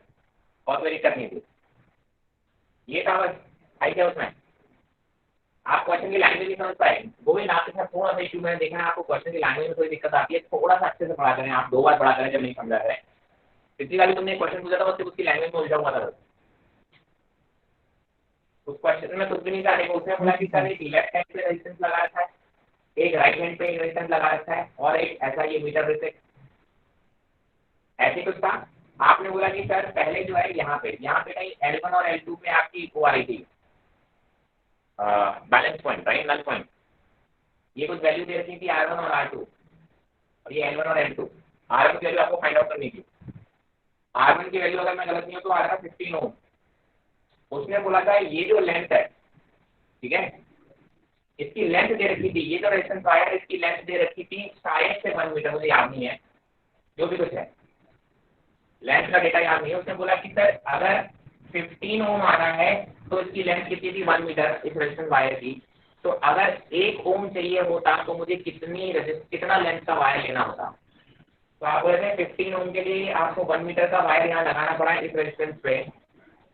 और कोई दिक्कत नहीं थी। ये था बस, आई क्या उसमें? आप क्वेश्चन की लैंग्वेज नहीं समझ पाए। गोविंद आपके साथ थोड़ा सा इशू मैंने देखा है, आपको क्वेश्चन की लैंग्वेज में थोड़ी दिक्कत आती है। थोड़ा सा अच्छे से पढ़ा करें, आप 2 बार पढ़ा करें जब नहीं समझा रहे। पिछली बार तुमने क्वेश्चन पूछा था बस उसकी लैंग्वेज में उलझा हुआ था। उस क्वेश्चन में कुछ भी नहीं था। उसने बोला कि सर एक लेफ्ट हैंड पे रेजिस्टेंस लगा रखा है, एक राइट हैंड पे एक रेजिस्टेंस लगा रखा है और एक ऐसा ये मीटर ब्रिज ऐसे कुछ था। आपने बोला कि सर पहले जो है यहाँ पे कहीं L1 और L2 पे आपकी वो आ रही थी balance point, right, null point. ये कुछ वैल्यू दे रखी थी R1 और R2 और ये L1 और L2। R1 की वैल्यू आपको फाइंड आउट करनी थी। R1 की वैल्यू अगर मैं गलत नहीं हूँ तो आ रहा था 15 ओम। उसने बोला था ये जो लेंथ है, ठीक है, इसकी लेंथ दे रखी थी, ये जो रेजिस्टेंस वायर इसकी लेंथ दे रखी थी शायद से 1 मीटर, मुझे याद नहीं है, जो भी कुछ है लेंथ का डेटा याद नहीं है। उसने बोला कि सर अगर 15 ओम आ रहा है तो इसकी लेंथ कितनी थी? 1 मीटर इस रेजिस्टेंस वायर की। तो अगर 1 ओम चाहिए होता तो मुझे कितना लेंथ का वायर लेना होता? तो आप बोलते हैं 15 ओम के लिए आपको 1 मीटर का वायर यहाँ लगाना पड़ा इस रेजिस्टेंस पे,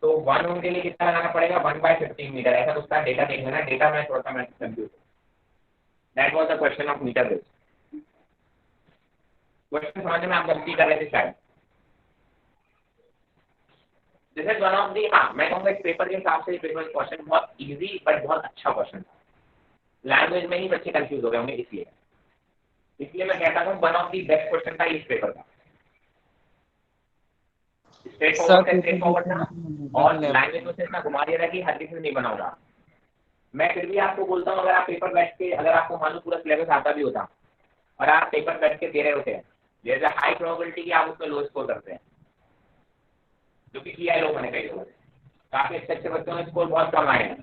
तो 1 ओम के लिए कितना लगाना पड़ेगा? 1/15 मीटर। ऐसा कुछ था, डेटा देख लेना, डेटा में थोड़ा सा मैं confuse. That was the question of meter bridge. Question समझने में आप गलती कर रहे थे शायद। This is one of the, हाँ मैं कहूँगा इस पेपर के हिसाब से पेपर क्वेश्चन बहुत इजी बट बहुत अच्छा क्वेश्चन था। लैंग्वेज में ही बच्चे कंफ्यूज हो गए होंगे, इसलिए मैं कहता हूँ one of the best question था इस पेपर का। स्ट्रेट फॉरवर्ड था और लैंग्वेज में से इतना घुमा दिया था कि हर किसी से नहीं बना होगा। मैं फिर भी आपको बोलता हूँ अगर आप पेपर बैठ के, अगर आपको मान लो पूरा सिलेबस आता भी होता और आप पेपर बैठ के दे रहे होते हैं, there is a high probability कि आप उसमें लो स्कोर करते हैं, जो कि किया है लोगों ने, कई लोगों ने। काफी अच्छे अच्छे बच्चों ने स्कोर बहुत कम आए हैं।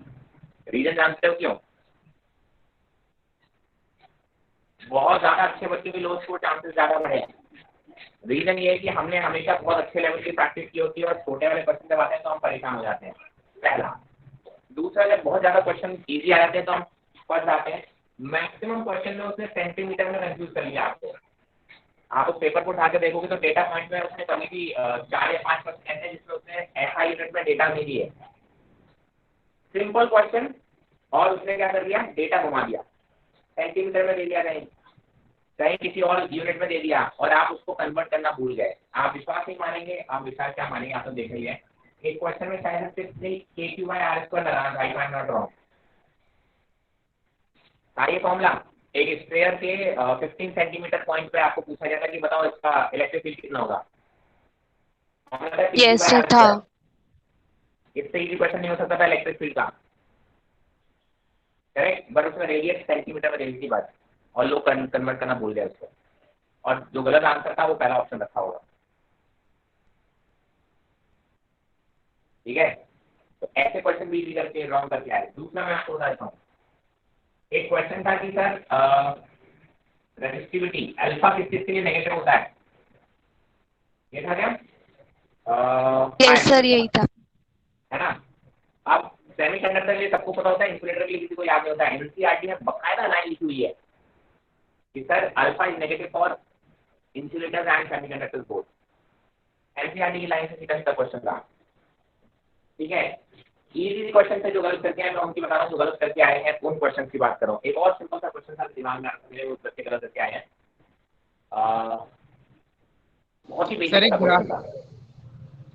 रीजन जानते हो क्यों? बहुत ज्यादा अच्छे बच्चों के लो स्कोर चांसेस ज्यादा बढ़े हैं। रीजन ये है कि हमने हमेशा बहुत अच्छे लेवल की प्रैक्टिस की होती है और छोटे वाले क्वेश्चन जब आते हैं तो हम परेशान हो जाते हैं, पहला। दूसरा, जब बहुत ज्यादा क्वेश्चन इजी आ जाते हैं तो हम फंस जाते हैं। मैक्सिमम क्वेश्चन में उसने सेंटीमीटर में कंफ्यूज कर लिया आपको। आप उस पेपर को उठा के देखोगे तो डेटा पॉइंट में उसने कभी भी 4 या 5% ऐसे जिसमें उसने ऐसा यूनिट में डेटा नहीं दिए, सिंपल क्वेश्चन, और उसने क्या कर दिया? डेटा घुमा दिया, सेंटीमीटर में दे दिया, कहीं किसी और यूनिट में दे दिया और आप उसको कन्वर्ट करना भूल गए। आप विश्वास नहीं मानेंगे, आप विश्वास क्या मानेंगे, आप तो देख ही है। एक क्वेश्चन में शायद सिर्फ KQ/R² लगाना था, if I am not wrong. ये फॉर्मूला एक स्फीयर के 15 सेंटीमीटर पॉइंट पे आपको पूछा जाता है कि बताओ इसका इलेक्ट्रिक फील्ड कितना होगा। यस सर था। इससे इजी क्वेश्चन नहीं हो सकता था इलेक्ट्रिक फील्ड का, करेक्ट, बट उसमें रेडियस सेंटीमीटर में देनी थी बात, और लोग कन्वर्ट करना भूल गए उसको, और जो गलत आंसर था वो पहला ऑप्शन रखा होगा। ठीक है, तो ऐसे क्वेश्चन भी इजी करके रॉन्ग करके आए। दूसरा मैं आपको बताता हूँ, एक क्वेश्चन था कि सर रेजिस्टिविटी अल्फा किस चीज के लिए नेगेटिव होता है, ये था क्या? यस सर यही था। है ना। अब सेमीकंडक्टर के लिए सबको पता होता है, इंसुलेटर के लिए किसी को याद नहीं होता है। एनसीईआरटी में बकायदा लाइन लिखी हुई है कि sir alpha is negative for insulators and semiconductors both. NCERT की लाइन से सीधा सीधा क्वेश्चन था। ठीक है, इजी क्वेश्चन से जो गलत करके आए मैं उनकी बता रहा हूँ, जो गलत करके आए हैं उन क्वेश्चन की बात कर रहा हूँ। एक और सिंपल सा क्वेश्चन था दिमाग में मेरे, वो बच्चे गलत करके आए हैं। बहुत ही सर बेसिक एक सा ग्राफ, क्वेश्चन था।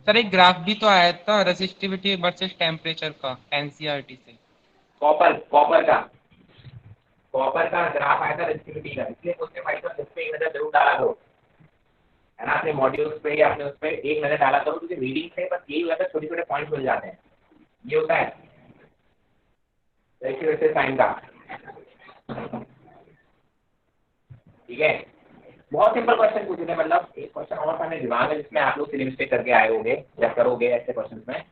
सर एक ग्राफ भी तो आया था रेसिस्टिविटी वर्सेस टेम्परेचर का एनसीईआरटी से। कॉपर का ग्राफ आया था रेजिस्टिविटी का, इसलिए उसने भाई साहब उस पे एक नजर जरूर डाला करो, है ना। अपने मॉड्यूल्स पे या अपने उस पे एक नजर डाला करो, क्योंकि रीडिंग से बस यही होता है, छोटे छोटे पॉइंट्स मिल जाते हैं। ये होता है वैसे साइन का। ठीक है, बहुत सिंपल क्वेश्चन पूछे थे, मतलब एक क्वेश्चन और था मेरे दिमाग में जिसमें आप लोग सिली मिस्टेक करके आए होंगे या करोगे ऐसे क्वेश्चन में।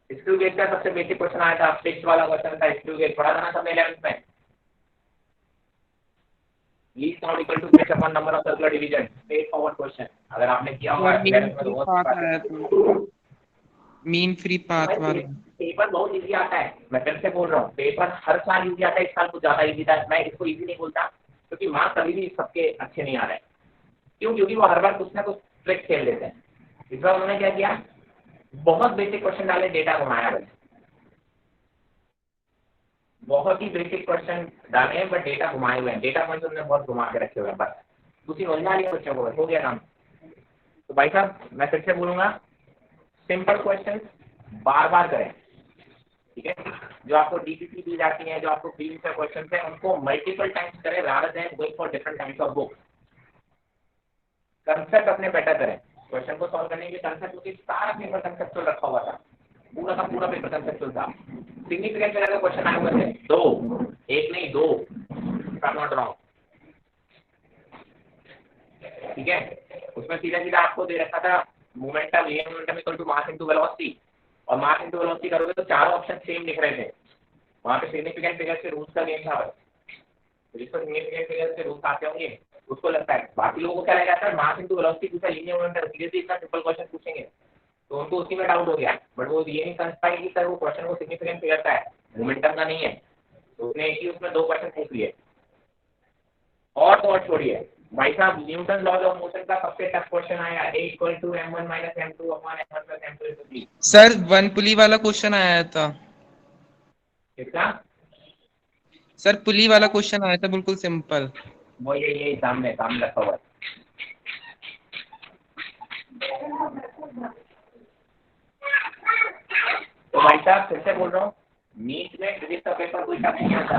स्क्रू गेज का सबसे बेसिक क्वेश्चन आया था, फिक्स वाला क्वेश्चन था। स्क्रू गेज पढ़ा था ना सबने 11th में। Least count equal to fix upon number of circular division, straightforward question. अगर आपने किया होगा 11th में तो बहुत मीन फ्री पाथ वाला पेपर बहुत इजी आता है। मैं फिर से बोल रहा हूँ, पेपर हर साल इजी आता है, इस साल कुछ ज्यादा इजी था। मैं इसको इजी नहीं बोलता क्योंकि मार्क्स कभी भी सबके अच्छे नहीं आ रहे हैं। क्यों? क्योंकि वो हर बार कुछ ना कुछ ट्रिक खेल लेते हैं। इस बार उन्होंने क्या किया, बहुत बेसिक क्वेश्चन डाले, डेटा घुमाया बस। बहुत ही बेसिक क्वेश्चन डाले हैं बट डेटा घुमाए हुए हैं। डेटा पॉइंट उन्होंने बहुत घुमा के रखे हुए हैं, बस उसी उलझा लिया बच्चों को, हो गया काम। तो भाई साहब मैं फिर से बोलूंगा, सिंपल क्वेश्चन बार बार करें। ठीक है, जो आपको डीपीपी दी जाती है, जो आपको प्रीवियस ईयर क्वेश्चन है, उनको मल्टीपल टाइम्स करें rather than going for different kinds of books. Concept अपने बेटर करें क्वेश्चन को सॉल्व करने के कंसेप्ट, क्योंकि सारा पेपर कंसेप्चुअल रखा हुआ था, पूरा का पूरा पेपर कंसेप्चुअल था। सिग्निफिकेंट वगैरह क्वेश्चन आए हुए थे, दो, एक नहीं दो, नॉट रॉन्ग। ठीक है, उसमें सीधा सीधा आपको दे रखा था momentum equal to mass into velocity, और मास इनटू वेलोसिटी करोगे तो चारों ऑप्शन सेम दिख रहे थे। वहाँ पे सिग्निफिकेंट फिगर्स के रूल्स का गेम था बस। तो जिसको सिग्निफिकेंट फिगर्स के रूल्स आते होंगे उसको लगता है। बाकी लोगों को क्या लग जाता है, मास इनटू वेलोसिटी पूछा, लीनियर मोमेंटम, सीरियसली इतना सिंपल क्वेश्चन पूछेंगे, तो उनको उसी में डाउट हो गया। बट वो ये नहीं समझ पाए कि सर वो क्वेश्चन वो सिग्निफिकेंट फिगर का है, मोमेंटम का नहीं है। तो उसने एक ही उसमें दो क्वेश्चन पूछ लिए। और तो और छोड़िए भाई साहब, न्यूटन लॉज ऑफ मोशन का सबसे टफ क्वेश्चन आया, A = m1 - m2 अपॉन m1 + m2 × 3। Sir one pulley वाला क्वेश्चन आया था। कितना? सर पुली वाला क्वेश्चन आया था, बिल्कुल सिंपल। वो ये सामने रखा हुआ है। तो भाई साहब फिर से बोल रहा हूँ, नीट में फिजिक्स का पेपर कोई टफ नहीं आता।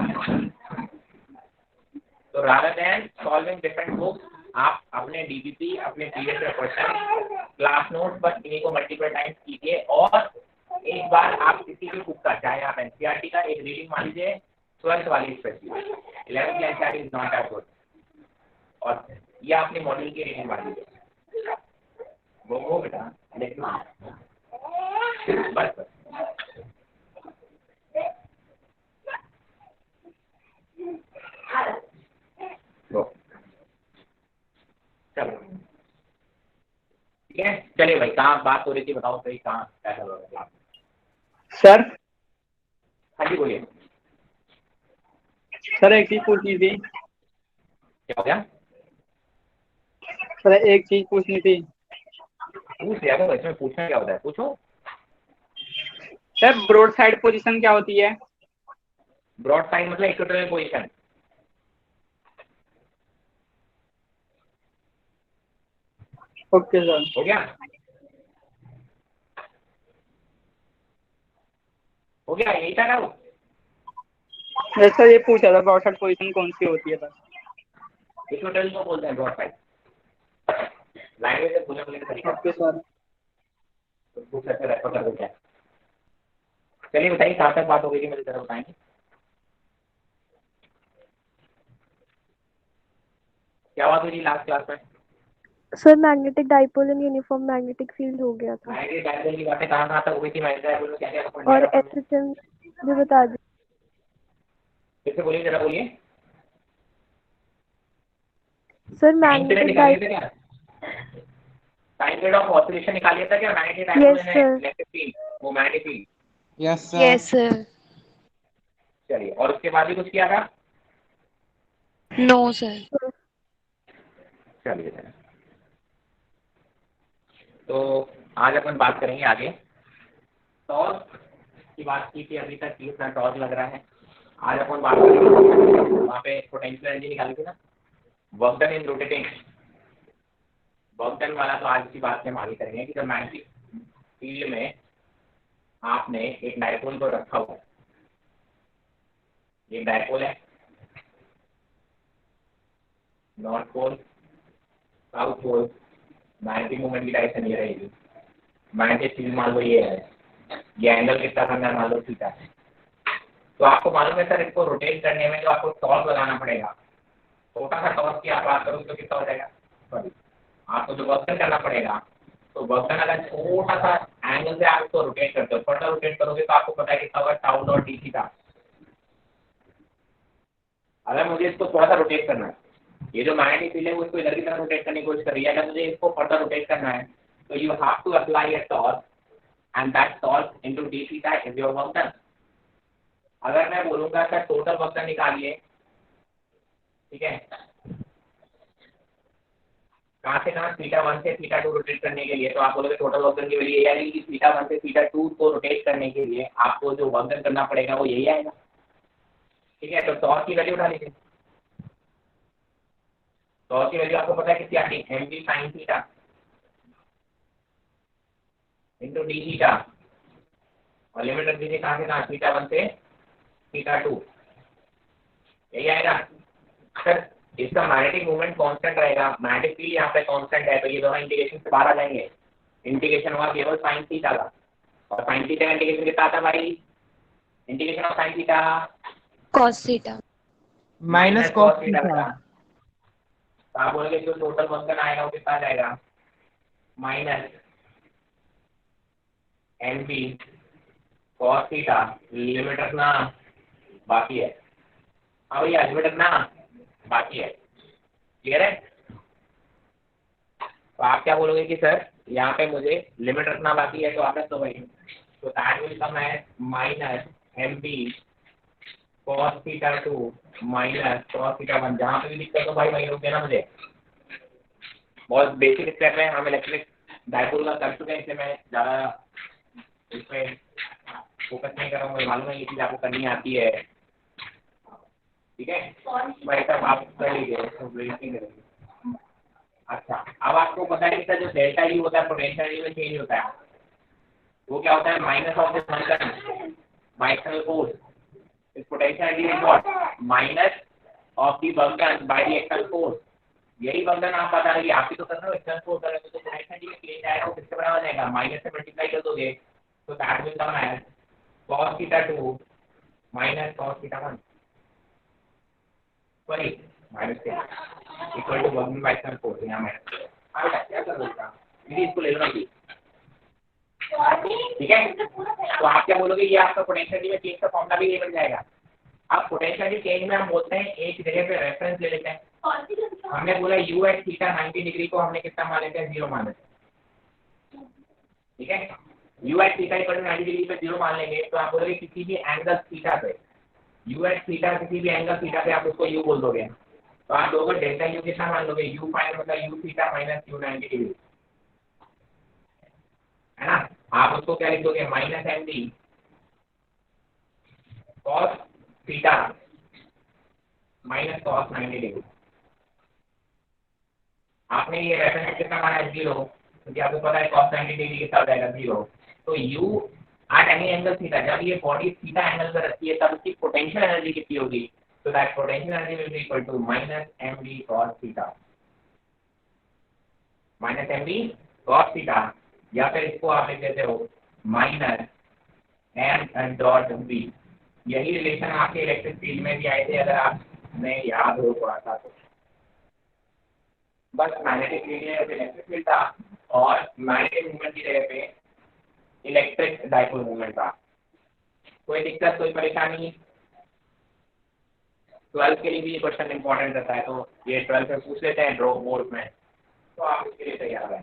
तो rather than solving different books, आप अपने डीबीपी, अपने previous year question, class notes, बस इन्हीं को मल्टीपल टाइम्स कीजिए। और एक बार आप किसी भी बुक का, चाहे आप एनसीईआरटी का एक रीडिंग मान लीजिए, 12th वाली स्पेशली, 11th की NCERT is not that good, और या अपने मॉड्यूल की रीडिंग मान लीजिए। वो बेटा देखना बस। चलो ठीक है, चलिए भाई, कहाँ बात हो रही थी बताओ सही, कहाँ क्या चल रहा है? सर हाँ जी बोलिए। सर एक चीज पूछनी थी। क्या हो गया? सर एक चीज पूछनी थी। पूछ लिया तो इसमें पूछना क्या होता है, पूछो। सर ब्रॉड साइड पोजीशन क्या होती है? ब्रॉड साइड मतलब इक्वेटोरियल पोजीशन। Okay sir. हो गया, हो गया, यही था डाउट। सर ये पूछा था ब्रॉडसाइड पोजीशन कौन सी होती है बस। इक्वेटोरियल को बोलते हैं ब्रॉड साइड। लैंग्वेज में बोलने का तरीका ओके सर। तो पूछ सकते रेफर कर देते हैं। चलिए बताइए कहाँ तक बात हो गई थी, मेरी तरफ बताएंगे क्या बात हुई थी लास्ट क्लास में? Sir magnetic dipole and uniform magnetic field हो गया था मैग्नेटिक डायपोल की बातें कहाँ तक हो गई थी? मैग्नेटिक डायपोल में क्या क्या और एचएचएम भी बता दी। फिर से बोलिए, जरा बोलिए। सर टाइम पीरियड मैग्नेटिक निकालिए थे क्या? टाइम पीरियड ऑफ ऑसिलेशन निकालिए था क्या? मैग्नेटिक डायपोल Yes, है sir. इलेक्ट्रिक फील्ड, वो magnetic field. Yes sir. Yes sir. चलिए, और उसके बाद भी कुछ किया था? No sir. चलिए तो आज अपन बात करेंगे आगे टॉर्क की बात की थी अभी तक, कितना टॉर्क लग रहा है। आज अपन बात करेंगे, वहाँ पे पोटेंशियल एनर्जी निकाली थी ना, work done in rotating. Work done वाला तो आज की बात में हम आगे करेंगे कि जब मैग्नेटिक फील्ड में आपने एक डायपोल को रखा हुआ है, ये डायपोल है, north pole south pole, magnetic movement की डायरेक्शन ये रहेगी। मैग्नेटिक फील्ड मान लो ये है, ये एंगल कितना करना है मान लो थीटा है। तो आपको मालूम है सर, इसको रोटेट करने में जो आपको टॉर्क लगाना पड़ेगा, छोटा सा टॉर्क की आप बात करो तो कितना हो जाएगा? सॉरी, आपको जो वर्क डन करना पड़ेगा, तो वर्क डन अगर छोटा सा एंगल से आप इसको रोटेट करते हो, छोटा रोटेट करोगे तो आपको पता है कितना होगा? Tau dot D theta. अगर मुझे इसको थोड़ा सा रोटेट करना है, ये जो मैग्नेटिक फील्ड है वो इसको इधर की तरफ रोटेट करने की कोशिश कर रही है, अगर मुझे इसको फर्दर रोटेट करना है तो you have to apply a torque and that torque into D theta is your work done. अगर मैं बोलूंगा सर टोटल वर्क डन निकालिए, ठीक है, कहाँ से कहाँ? थीटा 1 से थीटा 2 रोटेट करने के लिए, तो आप बोलोगे टोटल वर्क डन की वैल्यू यही आएगी कि थीटा 1 से थीटा 2 को रोटेट करने के लिए आपको जो वर्क डन करना पड़ेगा वो यही आएगा, ठीक है। तो टॉर्क की वैल्यू उठा लीजिए। टॉर्क की वैल्यू आपको पता है कितनी आती है? mv sin theta into D theta, और लिमिट रख दीजिए कहाँ से कहाँ? थीटा 1 से थीटा 2, यही आएगा सर। इसका मैग्नेटिक मूवमेंट कांस्टेंट रहेगा, मैग्नेटिक फील्ड यहाँ पे कांस्टेंट है, तो ये दोनों इंटीग्रेशन से बाहर आ जाएंगे। इंटीग्रेशन हुआ केवल साइन थीटा का, और साइन थीटा का इंटीग्रेशन कितना आता है भाई? Integration of sine theta cos theta minus cos theta. तो आप बोलोगे जो टोटल वर्क डन आएगा वो कितना आ जाएगा? Minus M B cos theta, limit रखना बाकी है। हाँ भैया, लिमिट रखना बाकी है, क्लियर है? तो आप क्या बोलोगे कि सर यहाँ पे मुझे लिमिट रखना बाकी है, तो आप रख दो भाई। तो दैट विल कम है minus M B cos theta 2 minus cos theta 1। जहाँ पे भी दिक्कत हो भाई वहीं रोक देना मुझे। बहुत बेसिक स्टेप है, हम इलेक्ट्रिक डायपोल का कर चुके हैं, इसलिए मैं ज़्यादा इस पर फोकस नहीं कर रहा हूँ। मालूम है ये चीज़ आपको करनी आती है, ठीक है भाई साहब, आप कर लीजिए। अच्छा, अब आपको पता है कि सर जो डेल्टा यू होता है पोटेंशियल में चेंज होता है, वो क्या होता है? Minus of this function by external force. इस potential is what? Minus of the work done by the external force. यही वर्क डन आप बता रहे हैं, आप ही तो कर रहे हो, एक्सटर्नल फोर्स कर रहे हो, तो पोटेंशियल में चेंज आएगा, वो किससे बराबर जाएगा? माइनस से मल्टीप्लाई कर दोगे तो that will come as cos theta 2 minus cos theta 1, sorry minus से equal to work done by external force. यहाँ मैं क्या कर दूंगा दीदी, इसको ले लो ना प्लीज, ठीक है। तो आप क्या बोलोगे? ये आपका पोटेंशियल में चेंज का फॉर्मूला भी ये बन जाएगा। अब पोटेंशियल चेंज में हम बोलते हैं एक जगह पे रेफरेंस ले लेते हैं। हमने बोला u एट थीटा 90 डिग्री को हमने कितना मान लेते हैं? 0 मान लेते हैं, ठीक है। u at theta equal to 90 degree पे 0 मान लेंगे, तो आप बोलोगे किसी भी एंगल थीटा पे, u एट थीटा किसी भी एंगल थीटा पे आप उसको u बोल दोगे, तो आप लोग डेल्टा u कितना मान लोगे? u फाइनल मतलब u theta minus u 90 degree, है ना। आप उसको क्या लिख दोगे? Minus M D cos theta minus cos 90 degree. आपने ये रेफरेंस कितना माना है? 0, क्योंकि आपको पता है cos 90 डिग्री कितना हो जाएगा? 0। तो u at any angle theta, जब ये बॉडी थीटा एंगल पर रखती है तब उसकी पोटेंशियल एनर्जी कितनी होगी? तो that potential energy will be equal to minus mv cos theta, minus mv cos theta, या फिर इसको आप लिख देते हो माइनस m डॉट v। यही रिलेशन आपके इलेक्ट्रिक फील्ड में भी आए थे, अगर आपने याद हो थोड़ा सा तो। बस मैग्नेटिक फील्ड है इलेक्ट्रिक फील्ड था, और मैग्नेटिक मूवमेंट की जगह पे इलेक्ट्रिक डाइपोल मूवमेंट था। कोई दिक्कत, कोई परेशानी? 12 के लिए भी ये क्वेश्चन इंपॉर्टेंट रहता है, तो ये 12 में पूछ लेते हैं ड्रॉप बोर्ड में, तो आप इसके लिए तैयार हैं।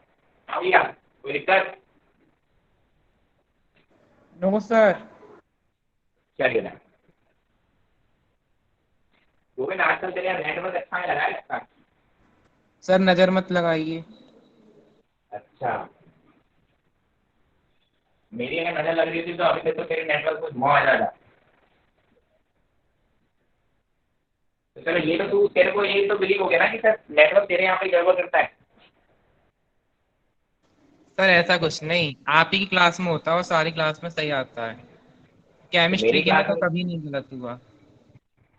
अभी आप कोई दिक्कत? No sir. चलिए ना, गोविंद आजकल तेरे नेटवर्क अच्छा नहीं लगा है लगता है। सर नजर मत लगाइए। अच्छा, मेरी अगर नजर लग रही थी तो अभी तक तो तेरे नेटवर्क कुछ मौज आ जाता। तो चलो, ये तो तू, तेरे को ये तो बिलीव हो गया ना कि सर नेटवर्क तेरे यहाँ पे गड़बड़ करता है। सर ऐसा कुछ नहीं, आप ही की क्लास में होता है और सारी क्लास में सही आता है। केमिस्ट्री मेरी के में क्लास तो में, कभी नहीं गलत हुआ।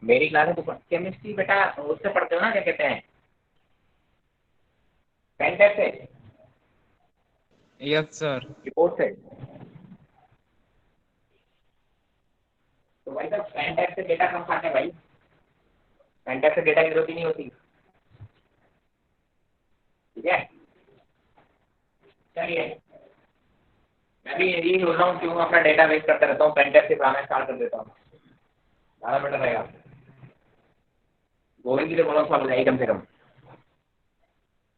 मेरी क्लास में तो केमिस्ट्री बेटा उससे पढ़ते हो ना, क्या कहते हैं, पेंटेक से, यस सर। रिपोर्ट से। तो भाई साहब पेंटेक से डेटा कम खाते हैं भाई, पेंटेक से डेटा की जरूरत ही नहीं होती। ठीक है, चलिए, मैं भी यही सोच रहा हूँ क्यों अपना डेटा वेस्ट करता रहता हूँ, पेंटेक से पुराना स्टार्ट कर देता हूँ, ज़्यादा बेटर रहेगा। गोविंद की तो बहुत सॉल्व हो जाएगी कम से कम,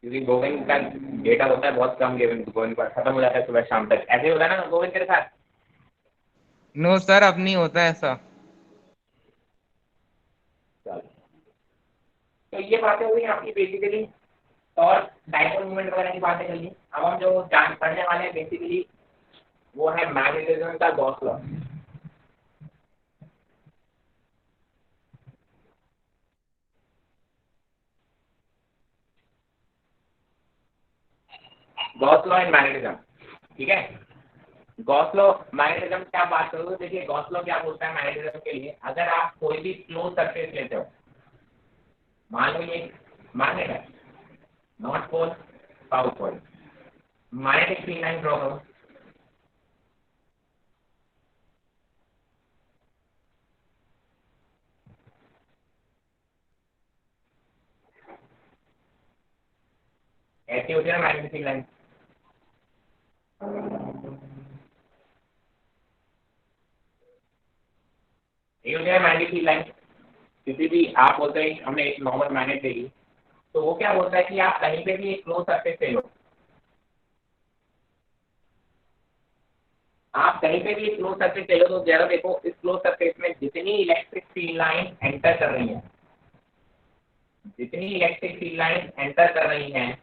क्योंकि गोविंद का डेटा होता है बहुत कम, गोविंद का खत्म हो जाता है सुबह शाम तक। ऐसे होता है ना गोविंद तेरे साथ? नो सर, अब नहीं होता ऐसा। चलो, तो ये बातें हुई आपकी बेसिकली, और डाइपोल मूवमेंट वगैरह की बातें कर ली। अब हम जो जान पढ़ने वाले हैं बेसिकली वो है मैग्नेटिज्म का Gauss law. Gauss law in magnetism, ठीक है। गॉस लॉ मैग्नेटिज्म की आप बात करोगे, देखिए गॉस लॉ क्या बोलता है मैग्नेटिज्म के लिए, अगर आप कोई भी क्लोज सरफेस लेते हो, मान लो ये मैग्नेट है, north pole south pole, magnetic field line draw करो, ऐसी होती है ना मैग्नेटिक फील्ड लाइन। ये होती है मैग्नेटिक फील्ड लाइन। किसी भी आप बोलते हैं हमने एक नॉर्मल मैग्नेट ले ली, तो वो क्या बोलता है कि आप कहीं पे भी एक क्लोज सरफेस ले लो, आप कहीं पे भी एक क्लोज सरफेस ले लो, तो जरा देखो इस क्लोज सरफेस में जितनी इलेक्ट्रिक फील्ड लाइन एंटर कर रही है, जितनी इलेक्ट्रिक फील्ड लाइन एंटर कर रही हैं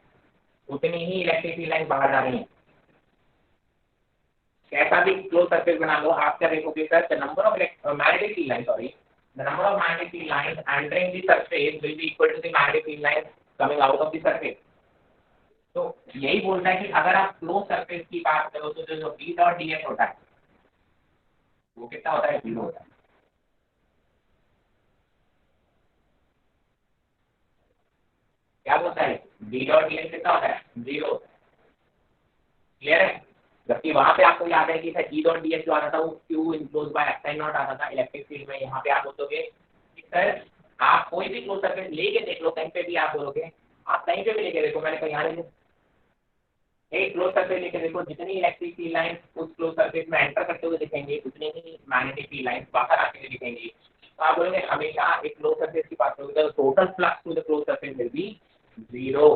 उतनी ही इलेक्ट्रिक फील्ड लाइन बाहर जा रही है। कैसा भी क्लोज सरफेस बना लो, आप क्या देखोगे sir, the number of magnetic field line, sorry, the number of magnetic field line entering the surface will be equal to the magnetic field line coming out of the surface. तो यही बोलता है कि अगर आप क्लोज सरफेस की बात करो तो जो बी डॉट डी एस होता है वो कितना होता है, 0 होता है। क्या बोलता है, बी डॉट डी एस कितना होता है, 0। क्लियर है? जबकि वहां पे आपको याद है कि sir E dot D S जो आता था वो Q enclose by epsilon not आता था इलेक्ट्रिक फील्ड में। यहाँ पे आप बोलोगे कि सर आप कोई भी क्लोज सरफेस लेके देख लो, कहीं पे भी आप बोलोगे, आप कहीं पे भी लेके देखो, मैंने कहीं यहाँ एक क्लोज सरफेस लेके देखो, जितनी इलेक्ट्रिक फील्ड लाइन उस क्लोज सरफेस में एंटर करते हुए दिखेंगे उतनी ही मैग्नेटिक फील्ड लाइन बाहर आते हुए दिखेंगी। तो आप बोलोगे हमेशा एक क्लोज सरफेस की बात करोगे तो total flux to the close surface will be 0।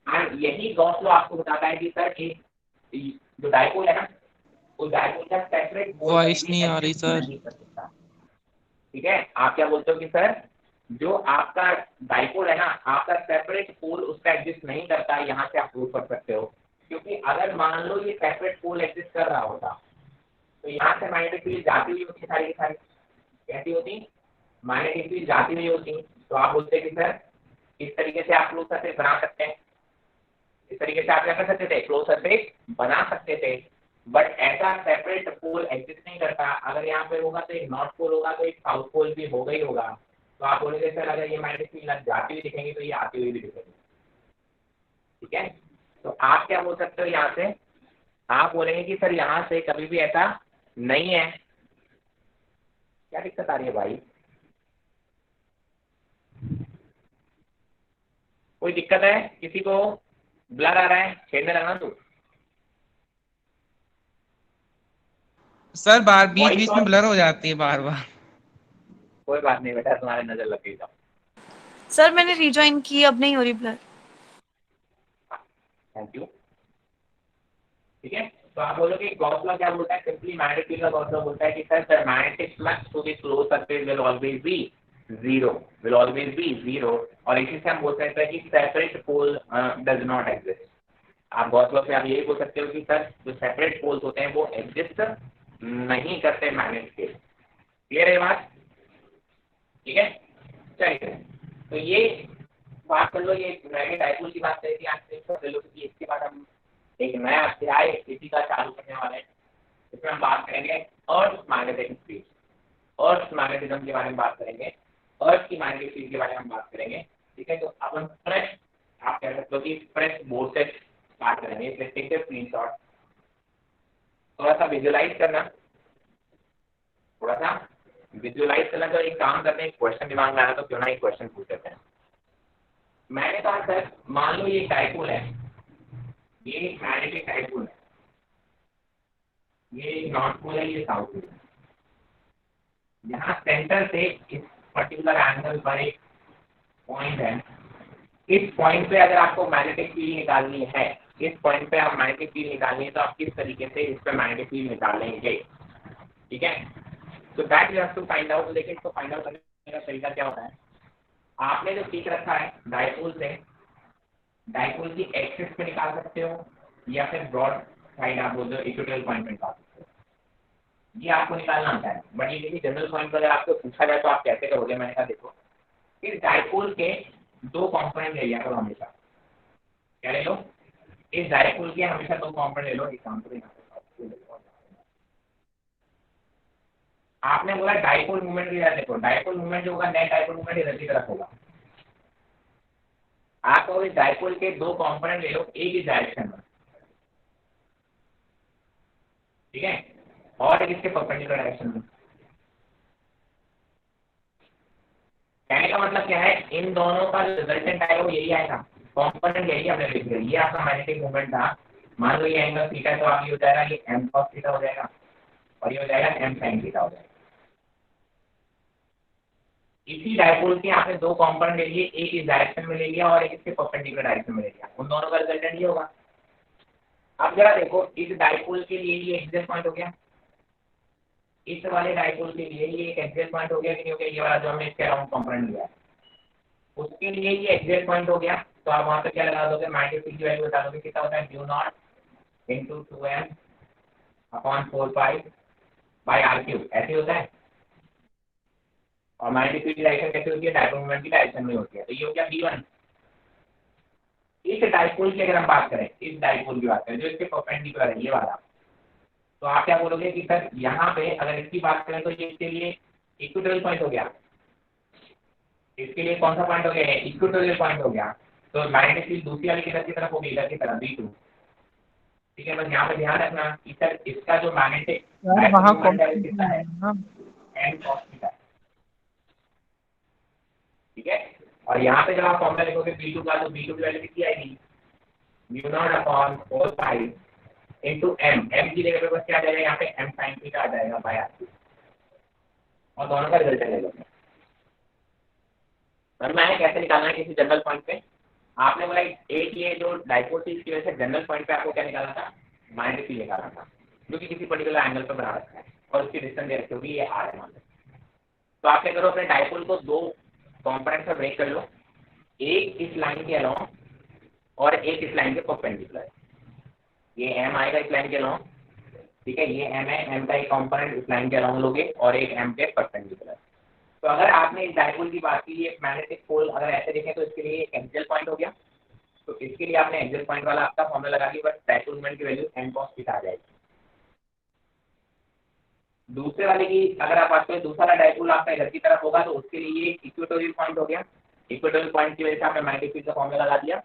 And यही गॉस लॉ आपको बताता है कि सर एक जो डाइपोल है ना, उस डाइपोल का सेपरेट वॉइस नहीं आ रही सर। ठीक है, आप क्या बोलते हो कि सर जो आपका डाइपोल है ना, आपका सेपरेट पोल उसका एग्जिस्ट नहीं करता, यहाँ से आप प्रूव कर सकते हो। क्योंकि अगर मान लो ये सेपरेट पोल एग्जिस्ट कर रहा होता तो यहाँ से मैग्नेटिक फील्ड जाती हुई होती, सारी की सारी कैसी होती, मैग्नेटिक फील्ड जाती हुई होती। तो आप बोलते हैं कि सर इस तरीके से आप क्लोज सरफेस बना सकते हैं, इस तरीके से आप क्या कर सकते थे, क्लोज सरफेस बना सकते थे। बट ऐसा सेपरेट पोल एग्जिस्ट नहीं करता। अगर यहाँ पे होगा तो एक नॉर्थ पोल होगा तो एक साउथ पोल भी होगा ही होगा। तो आप बोलेंगे सर अगर ये मैग्नेटिक फील्ड जाती हुई दिखेंगी तो ये आती हुई भी दिखेगी, ठीक है। तो आप क्या बोल सकते हो यहाँ से, आप बोलेंगे कि सर यहाँ से कभी भी ऐसा नहीं है। क्या दिक्कत आ रही है भाई, कोई दिक्कत है किसी को? ब्लर आ रहा है, छेड़ने लगा तू। सर बार बीच Voice बीच में और- ब्लर हो जाती है बार बार। कोई बात नहीं बेटा, तुम्हारे नजर लग गई। सर मैंने रिजॉइन की, अब नहीं हो रही ब्लर। थैंक यू, ठीक है। तो आप बोलोगे गॉस लॉ क्या बोलता है, सिंपली मैग्नेटिक फील्ड का गॉस लॉ बोलता है कि sir the magnetic flux to the close surface will always be zero, will always be zero. और इसी से हम बोल सकते हैं कि separate pole does not exist. आप गॉस लॉ से आप यही बोल सकते हो कि सर जो सेपरेट पोल्स होते हैं वो एग्जिस्ट नहीं करते मैग्नेट के। क्लियर है बात, ठीक है। चलिए तो ये बात कर लो, ये मैग्नेट डाइपोल की बात करी थी आज से लो, कि इसके बाद हम एक नया अध्याय इसी का चालू करने वाले हैं। इसमें हम बात करेंगे अर्थ मैग्नेटिक फील्ड, अर्थ मैग्नेटिज्म के बारे में बात करेंगे, अर्थ की मैग्नेटिक फील्ड के बारे में हम बात करेंगे, ठीक है। तो अब हम फ्रेश, आप कह सकते हो कि फ्रेश बोर्ड से बात करेंगे। इसलिए टेक ए स्क्रीनशॉट, थोड़ा सा विजुअलाइज करना, थोड़ा सा विजुअलाइज करना। तो एक काम करते हैं, एक क्वेश्चन दिमाग में आया तो क्यों ना एक क्वेश्चन पूछ लेते हैं। मैंने कहा सर मान लो ये डाइपोल है, ये मैग्नेटिक डाइपोल है, ये नॉर्थ पोल है, ये साउथ पोल है। यहाँ सेंटर से इस पर्टिकुलर एंगल पर एक पॉइंट है, इस पॉइंट पे अगर आपको मैग्नेटिक फील्ड निकालनी है, इस पॉइंट पे आप मैग्नेटिक फील्ड निकालनी है तो आप किस तरीके से इस पे मैग्नेटिक फील्ड निकालेंगे, ठीक है। तो that you have to find out. लेकिन इसको फाइंड आउट करने का तरीका क्या होता है, आपने जो सीख रखा है डाइपोल से, डाइपोल की एक्सिस पे निकाल सकते हो या फिर ब्रॉड साइड आप बोलते हो इक्वेटोरियल पॉइंट पे निकाल सकते हो, ये आपको निकालना आता है। बट ये देखिए जनरल पॉइंट पर अगर आपको पूछा जाए तो आप कैसे करोगे। मैंने कहा देखो इस डाइपोल के दो कंपोनेंट ले लिया करो हमेशा। क्या ले लो, इस डाइपोल के हमेशा दो कंपोनेंट ले लो। एग्जांपल आपने बोला डाइपोल मूवमेंट की तरह, देखो डाइपोल मूवमेंट जो होगा नेट डाइपोल मूवमेंट इधर की तरफ होगा। आप तो इस डाइपोल के दो कंपोनेंट ले लो एक ही डायरेक्शन में, ठीक है, और एक इसके परपेंडिकुलर डायरेक्शन में। कहने का मतलब क्या है, इन दोनों का रिजल्टेंट आएगा वो यही आएगा, कंपोनेंट यही आपने लिख दिया। ये आपका मैग्नेटिक मूवमेंट था, मान लो ये एंगल थीटा तो आप ये हो जाएगा, ये m cos थीटा हो जाएगा और ये हो जाएगा m sin थीटा हो जाएगा। इसी डाइपोल के आपने दो कंपोनेंट ले लिए, एक इस डायरेक्शन में ले लिया और एक इसके परपेंडिकुलर डायरेक्शन में ले लिया, उन दोनों का रिजल्टेंट ये होगा। अब जरा देखो इस डाइपोल के लिए ये एक्सिस पॉइंट हो गया, इस वाले डाइपोल के लिए ये एक एक्सिस पॉइंट हो गया कि नहीं हो गया, ये वाला जो हमने इसके अराउंड कंपोनेंट लिया है उसके लिए ये एक्सिस पॉइंट हो गया। तो आप वहां पे क्या लगा दोगे, मैग्नेटिक फील्ड की वैल्यू बता दोगे, कितना होता है mu naught into 2m upon 4π/r3, ऐसे होता है। और मैग्नेटिक फील्ड की डायरेक्शन कैसे होती है, डाइपोल मोमेंट की डायरेक्शन में होती है। तो ये हो गया v1। इस डाइपोल की अगर हम बात करें, इस डाइपोल की बात करें जो इसके परपेंडिकुलर है, ये वाला, तो आप क्या बोलोगे कि सर यहाँ पे अगर इसकी बात करें तो ये इसके लिए इक्वेटोरियल पॉइंट हो गया, इसके लिए कौन सा पॉइंट हो गया, इक्वेटोरियल पॉइंट हो गया। तो मैग्नेटिक फील्ड दूसरी वाली किधर की तरफ होगी, इधर की तरफ v2, ठीक है। बस यहाँ पे ध्यान रखना कि सर इसका जो मैग्नेटिक वहाँ कितना है m cos थीटा, ठीक है। और यहाँ पे जब आप फॉर्मूला लिखोगे v2 का, तो v2 की वैल्यू कितनी आएगी, mu naught upon 4π into m की जगह पे बस क्या आ जाएगा यहाँ पे m sin थीटा आ जाएगा बाय r, और दोनों का रिजल्ट ले लो। और मैंने कैसे निकालना है किसी जनरल पॉइंट पे, आपने बोला एक ये जो डाइपोल थी इसकी वजह से जनरल पॉइंट पे आपको क्या निकालना था, मैग्नेटिक फील्ड निकालना था जो कि किसी पर्टिकुलर एंगल पर बना रखा है और उसकी डिस्टेंस दे रखी होगी, ये r है मान लो। तो आप क्या करो, अपने डाइपोल को दो कंपोनेंट में ब्रेक कर लो, एक इस लाइन के अलोंग और एक इस लाइन के परपेंडिकुलर। ये m आएगा इस लाइन के अलोंग, ठीक है, ये m है, m का एक कंपोनेंट इस लाइन के अलोंग लोगे और एक m के परपेंडिकुलर। तो अगर आपने इस डाइपोल की बात की, ये मैग्नेटिक पोल अगर ऐसे देखें तो इसके लिए एक एक्सियल पॉइंट हो गया, तो इसके लिए आपने एक्सियल पॉइंट वाला आपका फॉर्मूला लगा लिया, बस डाइपोल मोमेंट की वैल्यू m cos थीटा आ जाएगी। दूसरे वाले की अगर आप बात करें, दूसरा डायपोल आपका इधर की तरफ होगा तो उसके लिए ये इक्वेटोरियल पॉइंट हो गया। इक्वेटोरियल पॉइंट की वजह से आपने मैग्नेटिक फील्ड का फॉर्मूला लगा दिया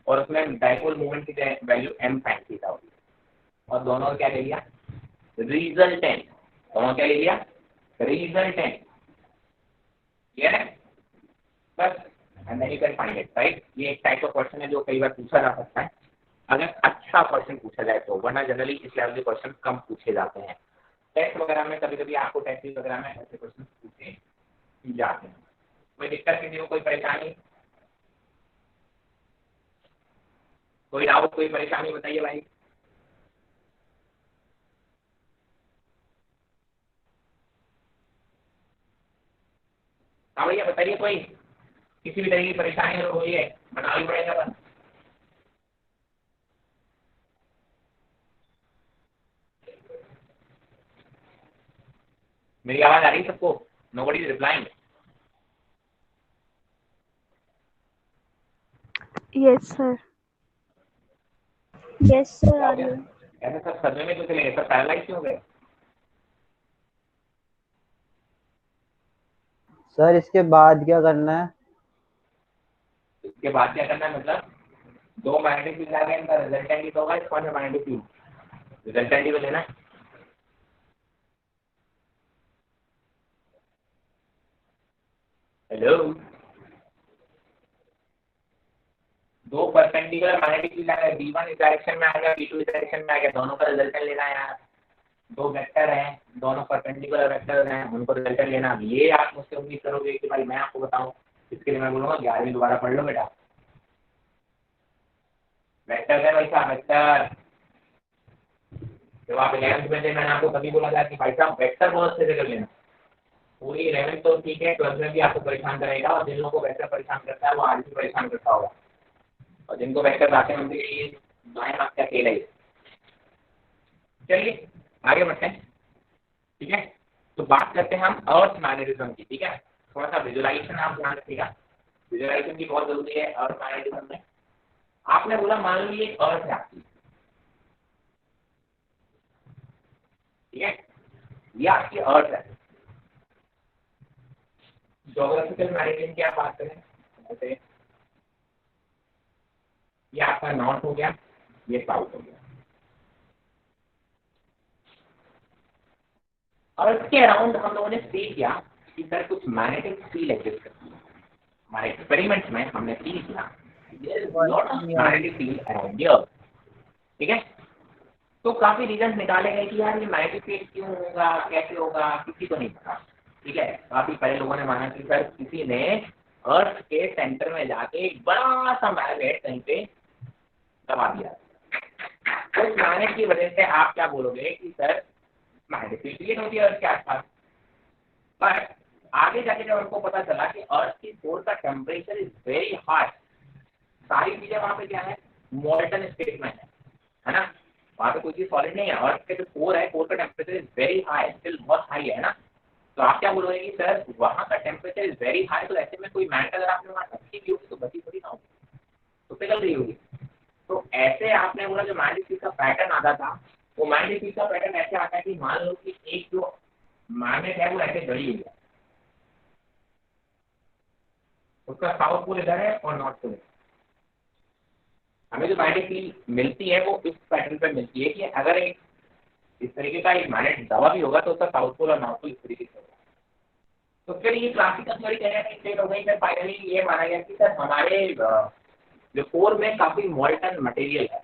और उसमें डायपोल मूवमेंट की वैल्यू m sin थीटा होगी और दोनों क्या ले लिया, रिजल्टेंट। दोनों क्या ले लिया, रिजल्टेंट। क्लियर है बस, and then you can find it right. ये एक टाइप ऑफ क्वेश्चन है जो कई बार पूछा जा सकता है अगर अच्छा क्वेश्चन पूछा जाए तो, वरना जनरली इस लेवल के क्वेश्चन कम पूछे जाते हैं। टेस्ट वगैरह में कभी कभी आपको टेस्ट वगैरह में ऐसे क्वेश्चन पूछे जाते हैं। कोई दिक्कत किसी को, कोई परेशानी, कोई डाउट, कोई परेशानी बताइए भाई। हाँ भैया बताइए, कोई किसी भी तरह की परेशानी हो रही है बना ही पड़ेगा बस। मेरी आवाज आ रही है सबको? Nobody is replying. Yes, sir. Yes, sir. क्या Are हो गया? you? ऐसे सब सदमे में क्यों चले गए, सब पैरालाइज क्यों हो गए? सर इसके बाद क्या करना है? इसके बाद क्या करना है मतलब, दो मैग्नेटिक फील्ड आ गए, इनका रिजल्टेंट ही तो होगा, इसका मैग्नेटिक फील्ड रिजल्टेंट ही तो लेना है। हेलो, दो परपेंडिकुलर मैग्नेटिक फील्ड आ गए, B1 इस डायरेक्शन में आ गया, B2 इस डायरेक्शन में आ गया, दोनों का रिजल्टेंट लेना है यार। दो वेक्टर हैं, दोनों परपेंडिकुलर वेक्टर हैं, उनको रिजल्टेंट लेना। ये आप मुझसे उम्मीद करोगे कि भाई मैं आपको बताऊं, इसके लिए मैं बोलूंगा 11वीं दोबारा पढ़ लो बेटा। वेक्टर है भाई साहब, वेक्टर। जब आप 11वीं में थे मैंने आपको कभी बोला था कि भाई साहब वेक्टर बहुत अच्छे से कर लेना। पूरी 11वीं तो ठीक है, 12th में भी आपको परेशान करेगा, और जिन लोगों को वेक्टर परेशान करता है वो आज भी परेशान करता होगा, और जिनको वेक्टर आते हैं उनके लिए बाएं हाथ का खेल है। चलिए आगे बढ़ते हैं, ठीक है। तो बात करते हैं हम अर्थ मैग्नेटिज्म की, ठीक है। थोड़ा सा विजुअलाइजेशन आप ध्यान रखिएगा, विजुअलाइजेशन की बहुत जरूरी है अर्थ मैग्नेटिज्म में। आपने बोला मान लीजिए एक अर्थ है आपकी, ठीक है, ये आपकी अर्थ है। ज्योग्राफिकल मैग्नेटिज्म की आप बात करें जैसे ये आपका नॉर्थ हो गया, ये साउथ हो गया। अर्थ के अराउंड हम लोगों ने सी किया कि सर कुछ मैग्नेटिक फील्ड एग्जिस्ट करती है। हमारे एक्सपेरिमेंट्स में हमने सी किया magnetic field around the earth, ठीक है। तो काफी रीजन निकाले गए कि यार ये मैग्नेटिक फील्ड क्यों होगा, कैसे होगा, किसी को नहीं पता, ठीक है। काफी सारे लोगों ने माना कि सर किसी ने अर्थ के सेंटर में जाके एक बड़ा सा मैग्नेट कहीं पे दबा दिया। तो उस मैग्नेट की वजह से आप क्या बोलोगे कि सर मैग्नेटिक फील्ड क्रिएट होती है अर्थ के आसपास। पर आगे जाके जब हमको पता चला कि अर्थ की कोर का टेम्परेचर इज वेरी हाई, सारी चीजें वहां पे क्या है, मोल्टन स्टेट में है ना, वहां पे कोई चीज सॉलिड नहीं है। अर्थ के जो कोर है, कोर का temperature is very high, still बहुत हाई है ना। तो आप क्या बोलोगे कि सर वहां का टेम्परेचर इज वेरी हाई, तो ऐसे में कोई मैटर अगर आपने वहां रखी भी होगी तो बची थोड़ी ना होगी, तो पिघल रही होगी। तो ऐसे आपने बोला जो मैग्नेटिक फील्ड का पैटर्न आता था, वो मैग्नेटिक फील्ड का पैटर्न ऐसे आता है कि मान लो कि एक जो मैग्नेट है वो ऐसे गड़ी हुई है, उसका साउथ पोल इधर है और नॉर्थ पोल। हमें जो मैग्नेटिक फील्ड मिलती है वो इस पैटर्न पे मिलती है कि अगर एक इस तरीके का एक मैग्नेट दबा भी होगा तो उसका साउथ पोल और नॉर्थ पोल इस तरीके से होगा। तो फिर ये क्लासिकल थ्योरी कहने की स्टेट हो गई। फिर फाइनली ये माना गया कि सर हमारे जो कोर में काफी मोल्टन मटेरियल है।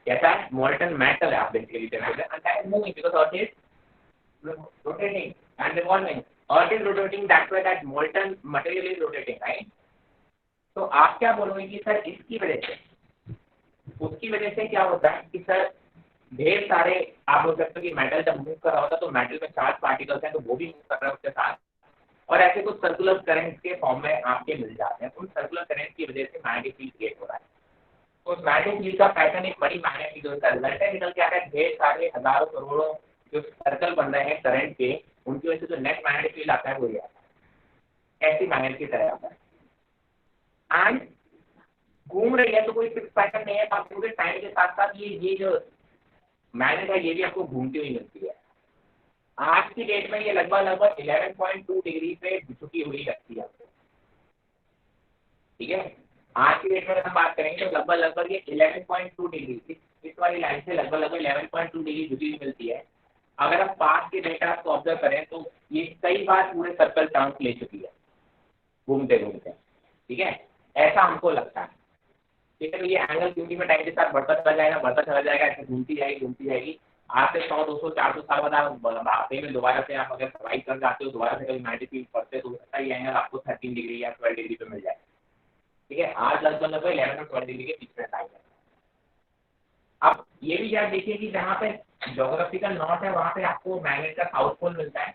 कैसा है? मोल्टन मेटल है। आप basically moving because earth is rotating and revolving. Earth is rotating, that's why that molten material is rotating, right? तो आप क्या बोलोगे कि सर इसकी वजह से, उसकी वजह से क्या होता है कि सर ढेर सारे आप बोल सकते हो कि मेटल जब मूव कर रहा होता है तो मेटल में चार्ज पार्टिकल्स हैं तो वो भी मूव कर रहा है उसके साथ, और ऐसे कुछ सर्कुलर करंट के फॉर्म में आपके मिल जाते हैं। उन सर्कुलर करंट की वजह से मैग्नेटिक फील्ड क्रिएट हो रहा है। तो उस मैग्नेटिक फील्ड का पैटर्न एक बड़ी मैग्नेटिक फील्ड का रिजल्ट है। निकल के आता है ढेर सारे हजारों करोड़ों जो सर्कल बन रहे हैं करंट के, उनकी वजह से जो नेट मैग्नेटिक फील्ड आता है वो ये आता है, ऐसी मैग्नेट की तरह आता है। एंड घूम रही है तो कोई फिक्स पैटर्न नहीं है। आप पूरे टाइम के साथ साथ ये जो मैग्नेट है ये भी आपको घूमती हुई मिलती है। आज की डेट में ये लगभग 11.2 डिग्री पे झुकी हुई लगती है, ठीक है। आज की डेट में हम बात करेंगे तो लगभग ये 11.2 डिग्री इस वाली लाइन से लगभग 11.2 डिग्री झुकी हुई मिलती है। अगर हम पास के डेटा को ऑब्जर्व करें तो ये कई बार पूरे सर्कल टर्न्स ले चुकी है घूमते घूमते, ठीक है, ऐसा हमको लगता है, ठीक है। तो ये एंगल क्यूटी में टाइम के साथ बढ़ता चला जाएगा, ऐसे घूमती जाएगी। आज से 100, 200, 400 साल बाद आप बुढ़ापे में दोबारा से आप अगर सर्वाइव कर जाते हो, दोबारा से कभी 90 फीट पढ़ते तो सकता है ये एंगल आपको 13 डिग्री या 12 डिग्री पे मिल जाए, ठीक है। आज लगभग 11 और 12 डिग्री के बीच में टाइम है। अब ये भी याद देखिए कि जहाँ पे ज्योग्राफिकल नॉर्थ है वहाँ पे आपको मैग्नेट का साउथ पोल मिलता है,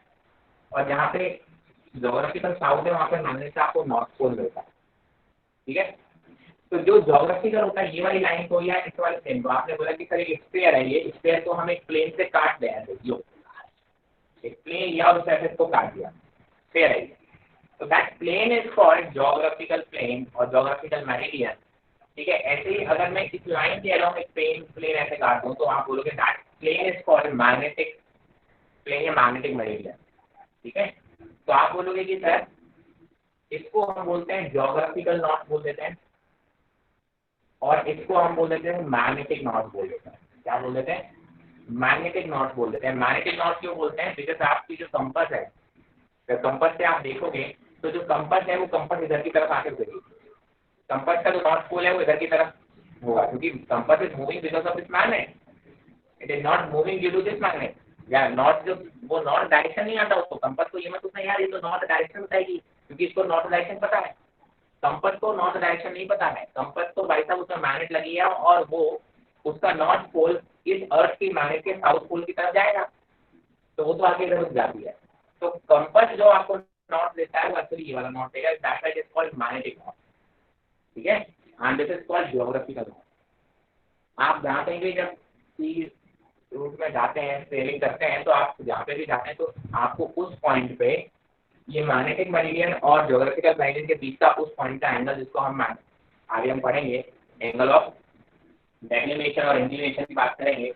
और जहाँ पे ज्योग्राफिकल साउथ है वहाँ पे मैग्नेट का आपको नॉर्थ पोल मिलता है, ठीक है। तो जो ज्योग्राफिकल होता है ये वाली लाइन को या इस वाले प्लेन को, आपने बोला कि सर एक स्फीयर है, ये स्फीयर को हम एक प्लेन से काट दें, एक प्लेन या उस सरफेस को काट दिया, स्फीयर है ये, तो that plane is called geographical plane और ज्योग्राफिकल मेरिडियन, ठीक है। ऐसे ही अगर मैं इस लाइन के अलोंग एक प्लेन ऐसे काट दूं तो आप बोलोगे that plane is called magnetic plane या मैग्नेटिक मेरिडियन, ठीक है। तो आप बोलोगे कि सर इसको हम बोलते हैं ज्योग्राफिकल नॉर्थ बोल देते हैं, और इसको हम बोल देते हैं मैग्नेटिक नॉर्थ बोल देते हैं। क्या बोल देते हैं? मैग्नेटिक नॉर्थ बोल देते हैं। मैग्नेटिक नॉर्थ क्यों बोलते हैं? बिकॉज आपकी जो कंपास है, कंपास से आप देखोगे तो जो कंपास है वो कंपास इधर की तरफ आके गिरेगी, कंपास का जो नॉर्थ पोल है वो इधर की तरफ होगा, क्योंकि compass is moving because of this magnet, it is not moving due to this magnet. या नॉर्थ जो वो नॉर्थ डायरेक्शन नहीं आता उसको, कंपास को ये मत पूछना यार ये तो नॉर्थ डायरेक्शन बताएगी, क्योंकि इसको नॉर्थ डायरेक्शन पता है, कंपास को नॉर्थ डायरेक्शन नहीं पता है। कंपास तो भाई साहब उसमें मैग्नेट लगी है और वो उसका नॉर्थ पोल इस अर्थ की मैग्नेट के साउथ पोल की तरफ जाएगा, तो वो तो आगे इधर रुक जाती है। तो कंपास जो आपको नॉर्थ देता है वो एक्चुअली ये वाला नॉर्थ देगा, that is called magnetic north, ठीक है। And this is called geographical north. आप जहाँ कहीं भी जब सी रूट में जाते हैं, सेलिंग करते हैं, तो आप जहाँ पे भी जाते हैं तो आपको उस पॉइंट पे ये मैग्नेटिक मेरिडियन और ज्योग्राफिकल मेरिडियन के बीच का उस पॉइंट का एंगल, जिसको हम आगे हम पढ़ेंगे एंगल ऑफ डेक्लिनेशन और इंक्लिनेशन की बात करेंगे,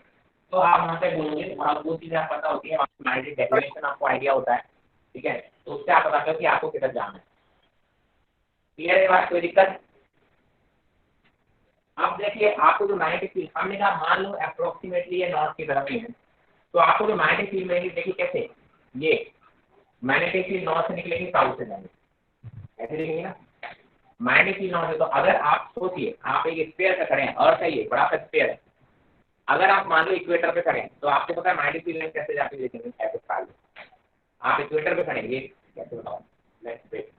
तो आप वहाँ पे बोलोगे तो आप वो चीज़ें आप पता होती है, मैग्नेटिक डेक्लिनेशन आपको आइडिया होता है, ठीक है। तो उससे आप पता करो कि आपको किधर जाना है। क्लियर है बात? कोई दिक्कत? अब देखिए आपको जो मैग्नेटिक फील्ड हमने कहा मान लो अप्रोक्सीमेटली ये नॉर्थ की तरफ ही है, तो आपको जो मैग्नेटिक फील्ड मिलेगी, देखिए कैसे ये मैग्नेटिक फील्ड नॉर्थ से निकलेगी साउथ से जाएंगे, ऐसे देखेंगे ना मैग्नेटिक फील्ड नॉर्थ से। तो अगर आप सोचिए आप एक स्फीयर पे खड़े हैं, अर्थ है ये बड़ा सा स्फीयर है, अगर आप मान लो इक्वेटर पे खड़े हैं तो आपको पता है मैग्नेटिक फील्ड लाइन कैसे जाती है, देखेंगे ऐसे साल आप इक्वेटर पे खड़े हैं, ये कैसे बताओ, let's wait.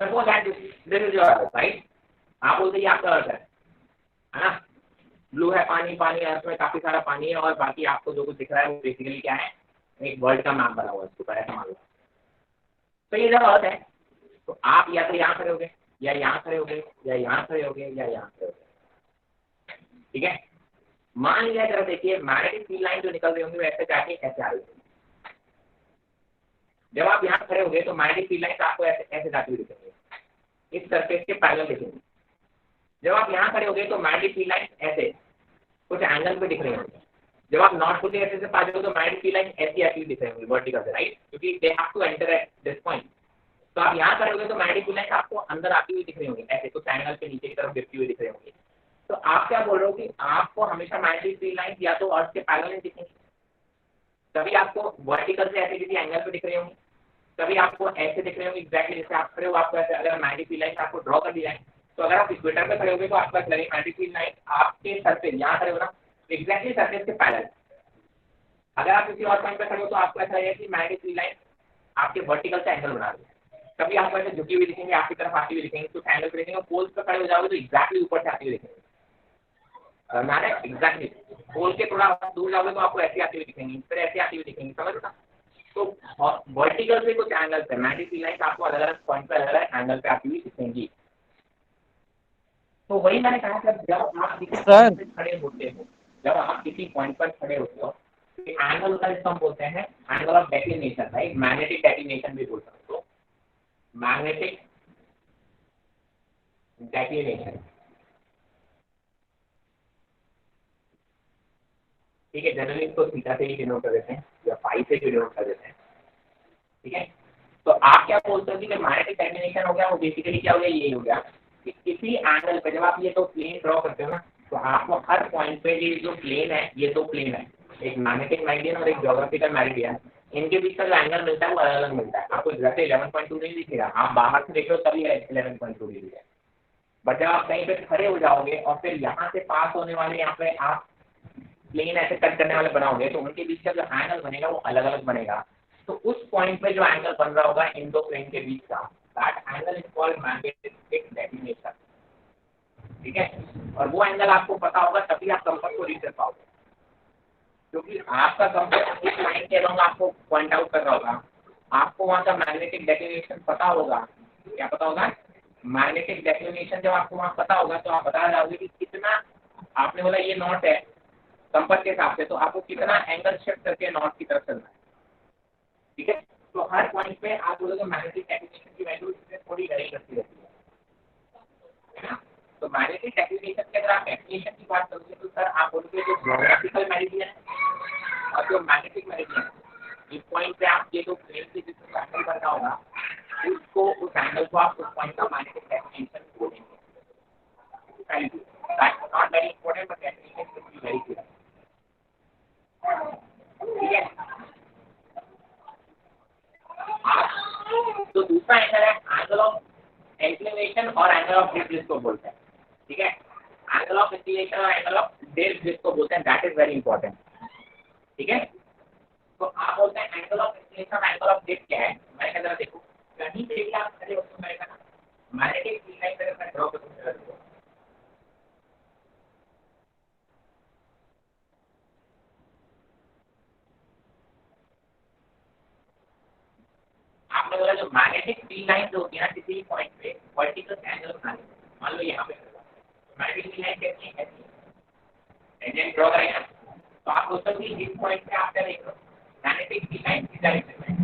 Suppose that this is your earth, right? आप बोलते ये आपका अर्थ है ना, ब्लू है, पानी पानी है, उसमें काफी सारा पानी है, और बाकी आपको जो कुछ दिख रहा है वो बेसिकली क्या है, एक वर्ल्ड का मैप बना हुआ है उसके ऊपर, ऐसा मान लो। तो ये जब अर्थ है तो आप या तो यहाँ खड़े होगे या यहाँ खड़े होगे या यहाँ खड़े होगे या यहाँ खड़े होगे, ठीक है। मान लिया जरा देखिए मैग्नेटिक फील्ड लाइन जो निकल रही होंगी वो ऐसे जाके ऐसे आ रही होगी, जब आप यहाँ खड़े होंगे तो मैग्नेटिक फील्ड लाइन आपको ऐसे ऐसे जाती हुई दिखेंगे, इस सरफेस के पैरेलल दिखेंगे। जब आप यहाँ खड़े होंगे तो मैग्नेटिक फील्ड लाइन ऐसे कुछ एंगल पे दिख रहे होंगे। जब आप नॉर्थ पोल के ऐसे से पास जाओगे तो मैग्नेटिक फील्ड लाइन ऐसी आती हुई दिख रही होंगी वर्टिकल से, राइट, क्योंकि they have to enter at this point. तो आप यहाँ खड़े होंगे तो मैग्नेटिक फील्ड लाइन आपको अंदर आती हुई दिख रही होंगी, ऐसे कुछ एंगल पे नीचे की तरफ गिरती हुई दिख रही होंगी। तो आप क्या बोल रहे हो कि आपको हमेशा मैग्नेटिक फील्ड लाइन या तो अर्थ के पैरेलल दिखेंगी, कभी आपको वर्टिकल से ऐसे किसी एंगल पे दिख रही होंगी, कभी आपको ऐसे दिख रहे होंगे एग्जैक्टली जैसे आप खड़े हो, आपको ऐसे अगर मैग्नेटिक फील्ड लाइन आपको ड्रॉ कर दी जाए, तो अगर आप इक्वेटर पे खड़े होगे तो आपका मैग्नेटिक फील्ड लाइन आपके सरफेस यहाँ खड़े हो ना एग्जैक्टली सरफेस के पैरेलल। अगर आप किसी और पॉइंट पे खड़े हो तो आपको ऐसा लगेगा कि मैग्नेटिक फील्ड लाइन आपके वर्टिकल से एंगल बना रही है, कभी आपको ऐसे झुकी हुई दिखेंगे, आपकी तरफ आती हुई दिखेंगे, कुछ एंगल पे दिखेंगे, पोल्स पे खड़े हो जाओगे तो एग्जैक्टली ऊपर से आती हुई दिखेंगे, मैंने एग्जैक्टली पोल के थोड़ा दूर जाओगे तो आपको ऐसी आती हुई दिखेंगी, फिर ऐसे आती हुई दिखेंगी, समझ ना। तो वर्टिकल से कुछ एंगल पे मैग्नेटिक फील्ड लाइन आपको अलग अलग पॉइंट पे अलग अलग एंगल पे आती हुई दिखेंगी। तो वही मैंने कहा जब आप किसी पॉइंट पे खड़े होते हो, जब आप किसी पॉइंट पर खड़े होते हो एंगल होता है जिसको हम बोलते हैं angle of declination, right, magnetic declination भी बोल सकते हो, मैग्नेटिक डेक्लिनेशन। ठीक है, जनरली इसको थीटा से ही डिनोट कर देते हैं या पाई से भी डिनोट कर देते हैं। ठीक है, तो आप क्या बोलते हो कि जो मैग्नेटिक डेक्लिनेशन हो गया वो बेसिकली क्या हो गया, ये हो गया कि किसी एंगल पे जब आप ये तो प्लेन ड्रॉ करते हो ना, तो आपको हर पॉइंट पे ये जो प्लेन है, ये दो प्लेन है, एक मैग्नेटिक मेरिडियन और एक ज्योग्राफिकल मेरिडियन, इनके बीच का जो एंगल मिलता है वो अलग अलग मिलता है। आपको जैसे 11.2 नहीं दिखेगा, आप बाहर से देख लो तभी 11.2 डिग्री है, बट जब आप कहीं पे खड़े हो जाओगे और फिर यहाँ से पास होने वाले यहाँ पे आप प्लेन ऐसे कट करने वाले बनाओगे तो उनके बीच का जो एंगल बनेगा वो अलग अलग बनेगा। तो उस पॉइंट पे जो एंगल बन रहा होगा इन दो प्लेन के बीच का, that angle is called magnetic declination. ठीक है, और वो एंगल आपको पता होगा तभी आप कंपास को रीड कर पाओगे, क्योंकि आपका कंपास इस लाइन के अलोंग आपको पॉइंट आउट कर रहा होगा, आपको वहाँ का मैग्नेटिक डेक्लिनेशन पता होगा। क्या पता होगा? मैग्नेटिक डेक्लिनेशन जब आपको वहाँ पता होगा तो आप बता जाओगे कि कितना, आपने बोला ये नॉट है कंपास के हिसाब से, तो आपको कितना एंगल शिफ्ट करके नॉर्थ की तरफ चलना है। ठीक है, तो हर पॉइंट पे आप बोलोगे मैग्नेटिक डेक्लिनेशन की वैल्यू इससे थोड़ी वैरी करती रहती है ना। तो मैग्नेटिक डेक्लिनेशन के अगर आप डेक्लिनेशन की बात करोगे तो सर आप बोलोगे जो ज्योग्राफिकल मेरिडियन है और जो मैग्नेटिक मेरिडियन है, इस पॉइंट पे आप ये जो प्लेन के जिसको एंगल करना होगा उसको, उस एंगल को आप उस पॉइंट का मैग्नेटिक डेक्लिनेशन बोलेंगे। That's not very important but declination should be very clear. ठीक है, तो दूसरा एंगल है एंगल ऑफ इंक्लिनेशन और एंगल ऑफ ड्रिफ्ट जिसको बोलते हैं। ठीक है, एंगल ऑफ इंक्लिनेशन और एंगल ऑफ ड्रिफ्ट जिसको बोलते हैं, दैट इज वेरी इंपॉर्टेंट। ठीक है, तो आप बोलते हैं एंगल ऑफ इंक्लिनेशन और एंगल ऑफ ड्रिफ्ट क्या है। मैं कहता हूं देखो, कहीं पे भी आप खड़े हो तो मैं कहता हूं मैग्नेटिक फील्ड लाइन पर मैं ड्रॉ करूंगा, आपने बोला जो मैग्नेटिक फील्ड लाइन जो होती है ना किसी भी पॉइंट पे वर्टिकल एंगल बनाने, मान लो यहाँ पे मैग्नेटिक फील्ड लाइन कैसी है, टेंजेंट ड्रॉ करेंगे तो आप सोचते हो कि इस पॉइंट पे आप क्या देख रहे हो, मैग्नेटिक फील्ड लाइन किस डायरेक्शन में है।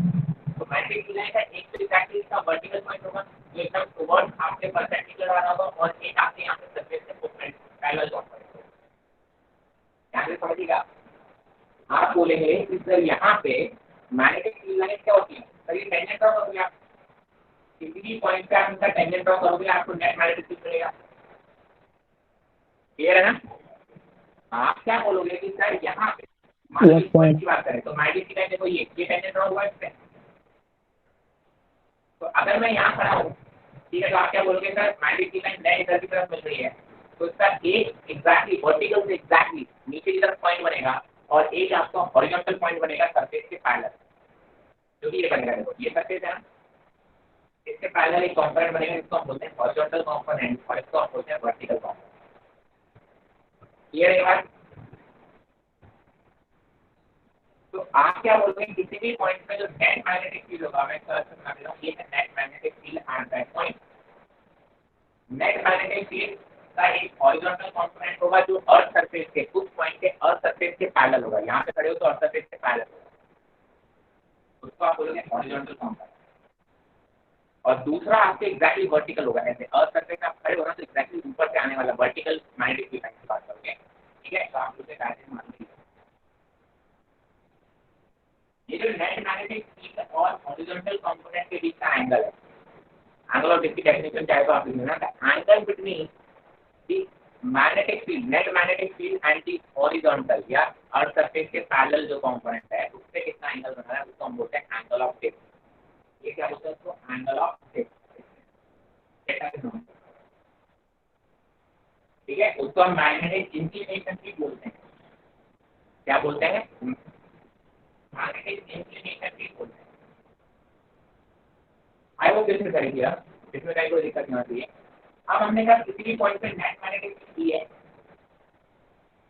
तो मैग्नेटिक फील्ड लाइन का एक तो एग्जैक्टली इसका वर्टिकल पॉइंट होगा जो एकदम टुवर्ड्स आपके परपेंडिकुलर आ रहा होगा, और एक आपके यहाँ पे सरफेस से पैरेलल होगा। यहाँ पे समझिएगा, आप बोलेंगे कि सर यहाँ पे मैग्नेटिक फील्ड लाइन क्या होती है, सर ये टेंजेंट ड्रॉ करोगे आप, किसी भी पॉइंट पे आप इनका टेंजेंट ड्रॉ करोगे आपको नेट मैग्नेटिक फील्ड मिलेगा। क्लियर है ना? आप क्या बोलोगे कि सर यहाँ पे मैग्नेटिक पॉइंट की बात करें तो मैग्नेटिक फील्ड लाइन देखो ये टेंजेंट ड्रॉ हुआ है इस पे, तो अगर मैं यहाँ खड़ा हूँ, ठीक है, तो आप क्या बोलोगे sir magnetic field line net इधर की तरफ मिल रही है, तो इसका एक एग्जैक्टली वर्टिकल से एग्जैक्टली नीचे की तरफ पॉइंट बनेगा और एक आपका हॉरिजॉन्टल पॉइंट बनेगा सरफेस के पैरेलल, जो कि ये बनेगा। देखो ये सरफेस है ना, इसके पैरेलल एक कंपोनेंट बनेगा जिसको हम बोलते हैं हॉरिजॉन्टल कंपोनेंट और इसको हम बोलते हैं वर्टिकल कंपोनेंट। क्लियर है बात? तो आप क्या बोलते हैं किसी भी पॉइंट पे जो नेट मैग्नेटिक फील्ड होगा, मैं सर्च करना देता हूँ, ये है net magnetic field at that point. Net magnetic field का एक हॉरिजॉन्टल कंपोनेंट होगा जो अर्थ सरफेस के उस पॉइंट के अर्थ सरफेस के पैरेलल होगा। यहाँ पे खड़े हो तो अर्थ सरफेस के पैरेलल होगा, उसको आप बोलोगे हॉरिजॉन्टल कंपोनेंट। और दूसरा आपके एग्जैक्टली वर्टिकल होगा, ऐसे अर्थ सरफेस पे आप खड़े हो ना तो एग्जैक्टली ऊपर से आने वाला वर्टिकल मैग्नेटिक फील्ड की बात करोगे। ठीक है, तो आप उसे डायरेक्ट मान लीजिए ये जो नेट मैग्नेटिक फील्ड और हॉरिजॉन्टल कंपोनेंट के बीच का एंगल है, एंगल ऑफ इसकी डेफिनेशन चाहे तो आप लिख लेना, angle between the magnetic field, net magnetic field and the horizontal या अर्थ सरफेस के पैरेलल जो कंपोनेंट है उससे कितना एंगल बना है उसको हम बोलते हैं एंगल ऑफ ड्रिफ्ट। ये क्या बोलते हैं उसको? Angle of drift. ठीक है, उसको हम मैग्नेटिक इंक्लिनेशन भी बोलते हैं। क्या बोलते हैं? मैग्नेटिक इंक्लिनेशन भी बोलते हैं। I hope this is very clear, इसमें कहीं कोई दिक्कत नहीं होती है। अब हमने कहा किसी भी पॉइंट पे नेट मैग्नेटिक फील्ड है,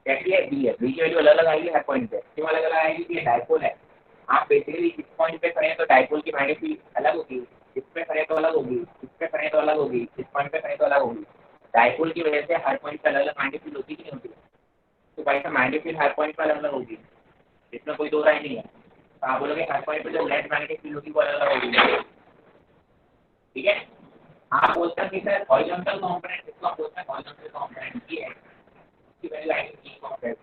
कैसी है? बी है, बी की वैल्यू अलग अलग आएगी हर पॉइंट पे, क्यों अलग अलग आएगी? ये डायपोल है। आप बेसिकली इस पॉइंट पे खड़े हैं तो डायपोल की मैग्नेटिक फील्ड अलग होगी, इस पे खड़े तो अलग होगी, इस पे खड़े तो अलग होगी, इस पॉइंट पे खड़े तो अलग होगी। डायपोल की वजह से हर पॉइंट पे अलग अलग मैग्नेटिक फील्ड होती कि नहीं होती? तो भाई साहब मैग्नेटिक फील्ड हर पॉइंट पे अलग अलग होगी। इसमें कोई दो राय नहीं है। तो आप बोलोगे हर पॉइंट पे जो नेट मैग्नेटिक फील्ड होगी वो अलग अलग होगी, ठीक है। आप बोलते हैं कि सर हॉरिजॉन्टल कंपोनेंट, इसको आप बोलते हैं हॉरिजॉन्टल कंपोनेंट की है, इसकी वैल्यू आएगी e कॉम्प्लेक्स,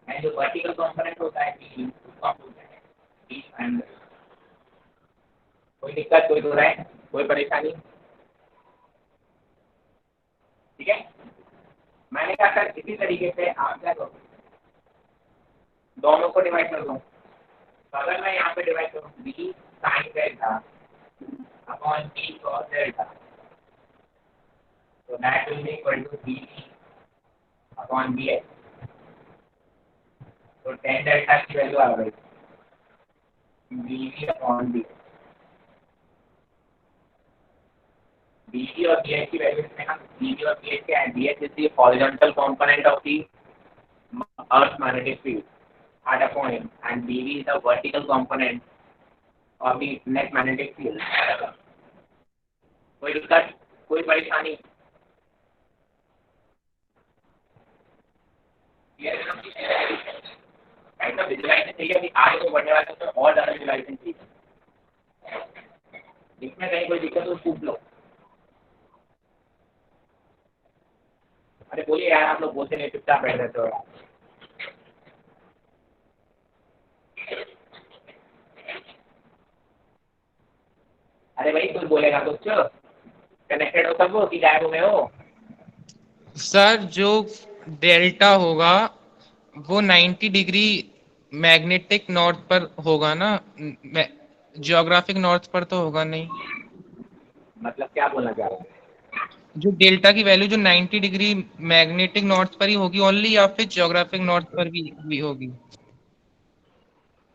एंड जो वर्टिकल कंपोनेंट होता है e, उसको आप बोलते हैं e प्राइम। कोई दिक्कत, कोई दो राय, कोई परेशानी, ठीक है। मैंने कहा सर इसी तरीके से आप क्या करो, दोनों को डिवाइड कर दो। तो अगर मैं यहाँ पे डिवाइड करूँ b sin delta upon b cos delta, तो that will be equal to b upon bx। तो tan डेल्टा की वैल्यू आ गई bv अपॉन b। bv और bx की वैल्यू इसमें हम bv और bx के bx is the horizontal component of the earth magnetic field at a point, and bv is the vertical component of the net magnetic field. कोई दिक्कत, कोई परेशानी? ऐसा विजुलाइजेशन चाहिए अभी आगे को बढ़ने वाले तो और ज़्यादा विजुलाइजेशन चाहिए। इसमें कहीं कोई दिक्कत तो पूछ लो। अरे बोलिए यार, आप लोग बोलते नहीं, चुपचाप बैठ रहते हो। अरे भाई कुछ बोलेगा कुछ, कनेक्टेड हो सब हो कि गायब में हो? सर जो डेल्टा होगा वो 90 डिग्री मैग्नेटिक नॉर्थ पर होगा ना, जियोग्राफिक नॉर्थ पर तो होगा नहीं। मतलब क्या बोलना चाह रहे हैं? जो डेल्टा की वैल्यू जो 90 डिग्री मैग्नेटिक नॉर्थ पर ही होगी ओनली, या फिर जियोग्राफिक नॉर्थ पर भी होगी?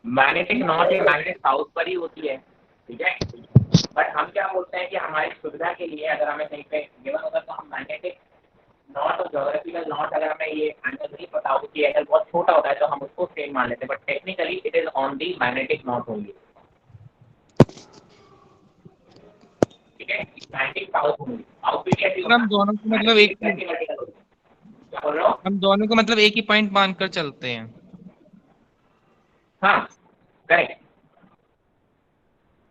मैग्नेटिक नॉर्थ या मैग्नेटिक साउथ पर ही होती है, ठीक है। बट हम क्या बोलते हैं कि हमारी सुविधा के लिए अगर हमें कहीं पे गिवन होगा तो हम मैग्नेटिक नॉर्थ और ज्योग्राफिकल नॉर्थ, अगर हमें ये एंगल नहीं पता हो कि एंगल बहुत छोटा होता है तो हम उसको सेम मान लेते हैं, but technically it is on the magnetic north only, ठीक है। मैग्नेटिक साउथ ओनली, साउथ भी कैसी होगा? हम दोनों को मतलब एक क्या बोल रहा हूँ? हम दोनों को मतलब एक ही पॉइंट मानकर चलते हैं। हाँ करेक्ट,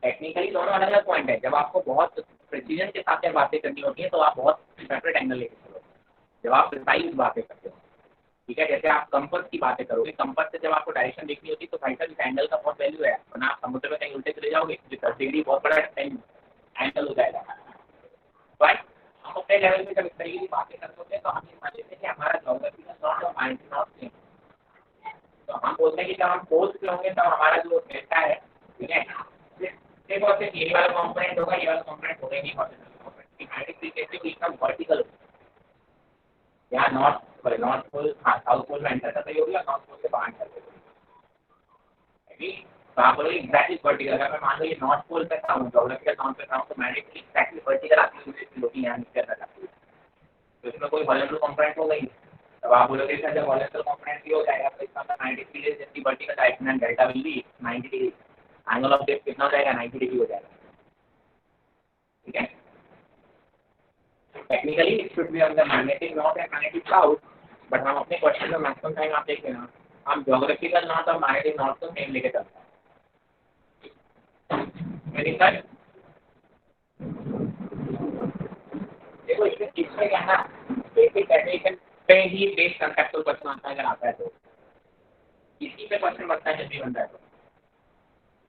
टेक्निकली दोनों अलग अलग पॉइंट है। जब आपको बहुत प्रिसीजन के साथ बातें करनी होती है तो आप बहुत सेपरेट एंगल लेके चलो। जब आप प्रिसाइज बातें करते हो, ठीक है, जैसे आप कंपास की बातें करोगे, कंपास से जब आपको डायरेक्शन देखनी होती है तो भाई साहब इस एंगल का बहुत वैल्यू है, वरना आप समुद्र में कहीं उल्टे चले जाओगे तो 30 डिग्री बहुत बड़ा एंगल हो जाएगा। राइट, हम अपने लेवल पे जब इस तरीके की बातें करते हैं तो हम ये मान लेते हैं कि हमारा ज्योग्राफिकल नॉट और माइंड नॉट सेम। तो हम बोलते हैं कि जब हम फोर्थ पे होंगे तब हमारा जो डेल्टा है, ठीक है, सिर्फ और सिर्फ ये वाला कंपोनेंट होगा, ये वाला कंपोनेंट होगा नहीं, वर्टिकल या नॉर्थ पोल, हाँ साउथ पोल में एंटर करते होगी या नॉर्थ पोल से बाहर करते होगी। तो आप बोलोगे एग्जैक्टली वर्टिकल। अगर मैं मान लो ये नॉर्थ पोल पे था हूँ, ज्योग्राफिकल नॉर्थ पे था हूँ, तो मैग्नेटिकली एग्जैक्टली वर्टिकल आपकी होती है यहाँ नीचे तक आती है, तो इसमें कोई हॉरिजॉन्टल कंपोनेंट होगा ही। तब आप बोलोगे सर जब हॉरिजॉन्टल कंपोनेंट भी हो जाएगा तो इसका 90 डिग्री जैसी vertical direction and delta will be 90 degree, angle of death कितना हो जाएगा? 90 डिग्री हो जाएगा, ठीक है। Technically it should be on the magnetic north and magnetic south, but हम अपने क्वेश्चन में मैक्सिमम टाइम आप देख लेना हम ज्योग्राफिकल नॉर्थ और मैग्नेटिक नॉर्थ को सेम लेके चलते हैं। देखो इसमें क्या है ना, बेसिक डेफिनेशन पे ही बेस्ड कंसेप्चुअल क्वेश्चन आता है, अगर आता है तो इसी पे क्वेश्चन बनता है। जब भी बनता है तो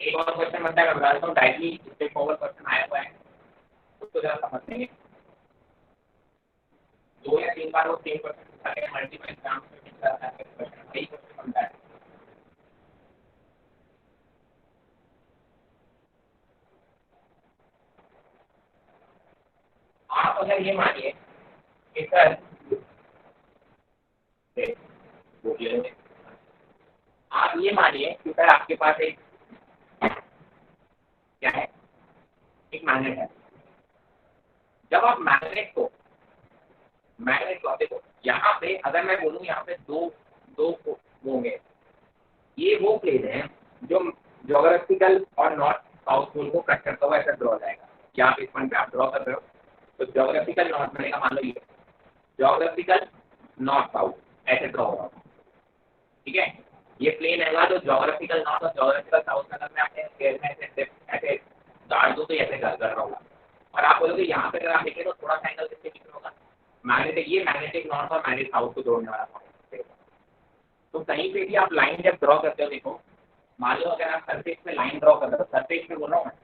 एक और क्वेश्चन बनता है, मैं बता देता हूँ, डायरेक्टली स्ट्रेट फॉरवर्ड क्वेश्चन आया हुआ है, उसको जरा समझ लेंगे। 2 या 3 बार वो सेम क्वेश्चन मल्टीपल एग्जाम्स में मिलता है, यही क्वेश्चन बनता है। आप अगर ये मानिए कि सर आप ये मानिए कि सर आपके पास एक क्या है, एक मैग्नेट है। जब आप मैग्नेट को देखो, यहाँ पे अगर मैं बोलूँ यहाँ पे दो होंगे, ये वो प्लेन है जो ज्योग्राफिकल और नॉर्थ साउथ पोल को कट करता हुआ ऐसा ड्रॉ जाएगा। क्या आप इस पॉइंट पे आप ड्रॉ कर रहे हो तो ज्योग्राफिकल नॉर्थ मैंने कहा, मान लो ये ज्योग्राफिकल नॉर्थ साउथ ऐसे ड्रॉ होगा। ठीक है। ये प्लेन है तो ज्योग्राफिकल नॉर्थ और ज्योग्राफिकल साउथ में अगर मैं अपने स्केल में ऐसे डाल दूँ तो ऐसे कर रहा होगा। और आप बोलोगे यहाँ पे अगर आप देखें तो थोड़ा सा एंगल किससे दिख रहा होगा, मैग्नेटिक, ये मैग्नेटिक नॉर्थ और मैग्नेटिक साउथ को जोड़ने वाला पॉइंट। तो कहीं पे भी आप लाइन जब ड्रॉ करते हो, देखो मान लो अगर आप सरफेस पे लाइन ड्रॉ कर रहे हो, सरफेस पे बोल रहा हूँ मैं,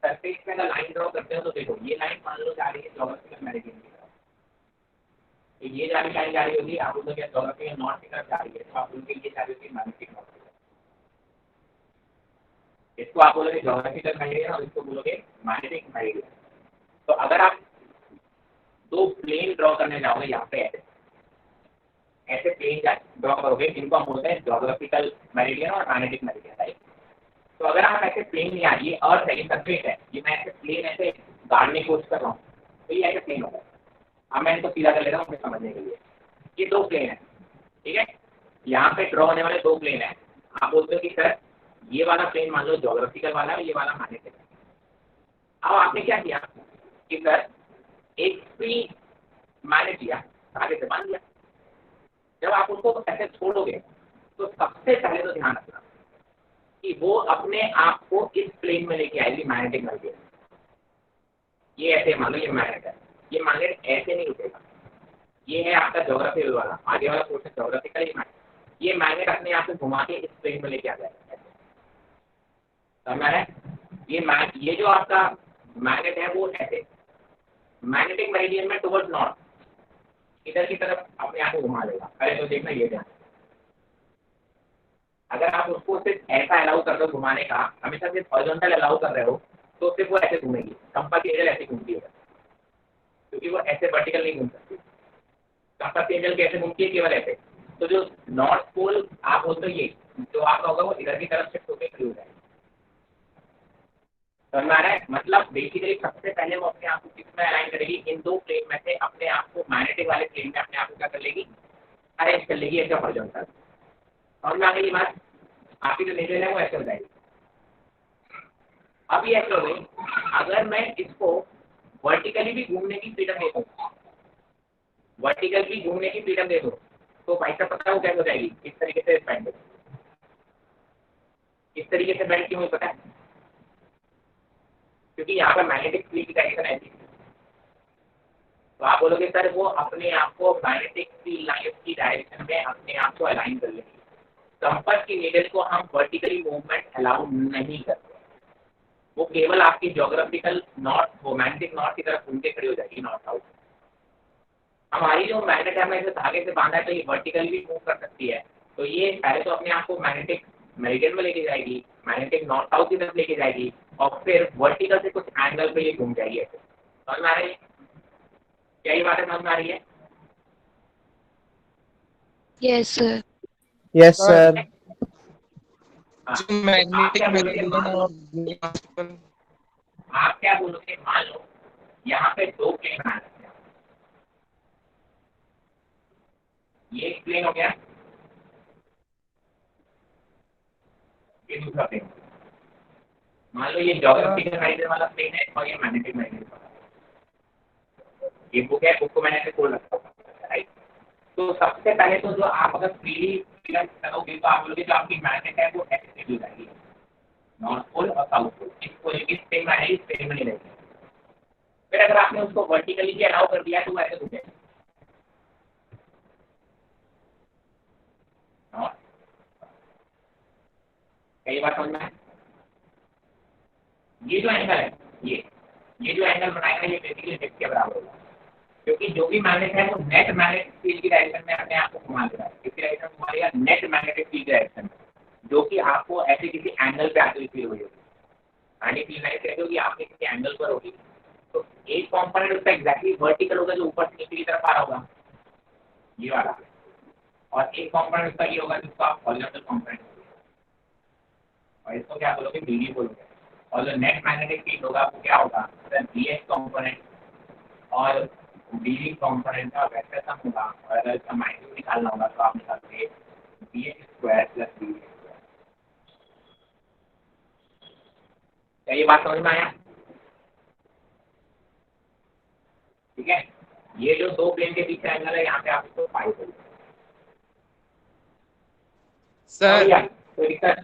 सरफेस पे अगर लाइन ड्रॉ करते हो तो देखो ये लाइन मान लो जा रही है ज्योग्राफिकल मेरिडियन की तरफ, तो ये लाइन जा रही होगी, आप बोलोगे ज्योग्राफिकल नॉर्थ की तरफ जा रही है, तो आप बोलोगे ये जा रही होगी मैग्नेटिक नॉर्थ की तरफ। इसको आप बोलोगे ज्योग्राफिकल मेरिडियन और इसको बोलोगे मैग्नेटिक मेरिडियन। तो अगर आप दो प्लेन ड्रॉ करने जाओगे यहाँ पे ऐसे प्लेन ड्रॉ करोगे जिनको हम बोलते हैं ज्योग्राफिकल मेरिडियन और मैग्नेटिक मेरिडियन, राइट। तो अगर आप ऐसे प्लेन लिया, ये अर्थ है, ये सरफेस है, ये मैं ऐसे प्लेन ऐसे गाड़ने की कोशिश कर रहा हूँ तो ये ऐसे प्लेन होगा। अब मैं इनको सीधा कर ले रहा हूँ अपने समझने के लिए। ये दो प्लेन है, ठीक है, यहाँ पे ड्रॉ होने वाले दो प्लेन है। आप बोलते हो कि सर ये वाला प्लेन मान लो ज्योग्राफिकल वाला है, ये वाला मैग्नेटिक। अब आपने क्या किया कि सर एक फ्री मैग्नेट लिया, आगे से बांध दिया। जब आप उनको ऐसे छोड़ोगे तो सबसे पहले तो ध्यान रखना कि वो अपने आप को इस प्लेन में लेके आएगी मैग्नेटिक मेरिडियन। ये ऐसे मान लो ये मैग्नेट है, ये मैग्नेट ऐसे नहीं रुकेगा, ये है आपका ज्योग्राफिकल वाला, आगे वाला पोर्शन ज्योग्राफिकल ही मैग्नेट, ये मैग्नेट अपने आप को घुमा के इस प्लेन में लेके आ जाएगा। समझ है? ये जो आपका मैग्नेट है वो ऐसे मैग्नेटिक मेरिडियन में टुवर्ड्स नॉर्थ इधर की तरफ अपने आप को घुमा लेगा। अरे तो देखना ये ध्यान, अगर आप उसको सिर्फ ऐसा अलाउ कर रहे हो घुमाने का, हमेशा सिर्फ हॉरिजॉन्टल अलाउ कर रहे हो तो सिर्फ वो ऐसे घूमेगी, कंपास की एंगल ऐसे घूमती है क्योंकि वो ऐसे वर्टिकल नहीं घूम सकती। कंपास की एंगल कैसे घूमती है, केवल ऐसे। तो जो नॉर्थ पोल आप बोलते हो, ये जो आपका होगा वो इधर की तरफ शिफ्ट होकर खड़ी हो जाएगी। समझ में आ रहा है? मतलब बेसिकली सबसे पहले वो अपने आप को किस में अलाइन करेगी, इन दो प्लेन में से अपने आप को मैग्नेटिक वाले प्लेन में अपने आप को क्या कर लेगी, अरेंज कर लेगी ऐसे हॉरिजॉन्टल। समझ में आ गई बात? आपकी जो नेचर है वो ऐसे हो जाएगी। अब ये ऐसे हो गई, अगर मैं इसको वर्टिकली भी घूमने की फ्रीडम दे दूँ, वर्टिकल भी घूमने की फ्रीडम दे दूँ तो भाई साहब पता है वो कैसे हो जाएगी, इस तरीके से बेंड, इस तरीके से बेंड क्यों हुई पता है? क्योंकि यहाँ पर मैग्नेटिक फील्ड की डायरेक्शन ऐसी है। तो आप बोलोगे सर वो अपने आप को मैग्नेटिक फील्ड लाइन की डायरेक्शन में अपने आप को अलाइन कर लेंगे। कंपास की नीडल को हम वर्टिकली मूवमेंट अलाउ नहीं करते, वो केवल आपकी ज्योग्राफिकल नॉर्थ, वो मैग्नेटिक नॉर्थ की तरफ घूम के खड़ी हो जाएगी, नॉर्थ साउथ। हमारी जो मैग्नेट है, हमें इसे धागे से बांधा है तो ये वर्टिकली भी मूव कर सकती है। तो ये पहले तो अपने आप को मैग्नेटिक मेरिडियन में लेके जाएगी, मैग्नेटिक नॉर्थ साउथ की तरफ लेके जाएगी और फिर वर्टिकल से कुछ एंगल पे ये घूम जाएगी ऐसे। समझ में आ रही है? क्या ये बातें समझ में आ रही है? Yes sir. Yes sir. Magnetic meridian और आप क्या बोलोगे, मान लो यहाँ पे दो प्लेन बना सकते हैं, ये एक प्लेन हो गया, ये दूसरा प्लेन। मान लो ये ज्योग्राफिकल मेरिडियन वाला प्लेन है और ये मैग्नेटिक मेरिडियन वाला। ये बुक है, बुक को मैंने ऐसे खोल रखा है, राइट। तो सबसे पहले तो जो आप अगर फ्रीली फिलअप करोगे तो आप बोलोगे जो आपकी मैग्नेट है वो ऐसे निकल जाएगी, नॉर्थ पोल और साउथ पोल, इसको लेके सेम रहेगी, सेम नहीं रहेगी। फिर अगर आपने उसको वर्टिकली भी अलाउ कर दिया तो वो ऐसे घूमेगा। कई बार समझ में, ये जो एंगल है, ये जो एंगल बनाएगा ये बेसिकली नेट के बराबर होगा, क्योंकि जो भी मैग्नेट है वो नेट मैग्नेटिक फील्ड की डायरेक्शन में अपने आप को घुमा देगा। किसकी डायरेक्शन में घुमाएगा? नेट मैग्नेटिक फील्ड की डायरेक्शन में, जो कि आपको ऐसे किसी एंगल पे आती हुई फील हुई होगी। मैग्नेटिक फील्ड लाइन कहते हो कि आपके किसी एंगल पर होगी, तो एक कॉम्पोनेंट उसका एग्जैक्टली वर्टिकल होगा जो ऊपर से नीचे की तरफ आ रहा होगा, ये वाला, और एक कॉम्पोनेंट उसका ये होगा जिसको आप हॉरिजॉन्टल कॉम्पोनेंट और इसको क्या बोलोगे, बीडी बोलोगे। और जो नेट मैग्नेटिक फील्ड होगा वो क्या होगा, बीएच कॉम्पोनेंट और बीडी कॉम्पोनेंट का वेक्टर सम होगा, और अगर इसका मैग्नीट्यूड निकालना होगा तो आप निकालोगे BH square plus BD square. क्या ये बात समझ में आया? ठीक है, ये जो दो प्लेन के बीच का एंगल है यहाँ पे आप इसको पाई बोलोगे। सर भैया कोई दिक्कत?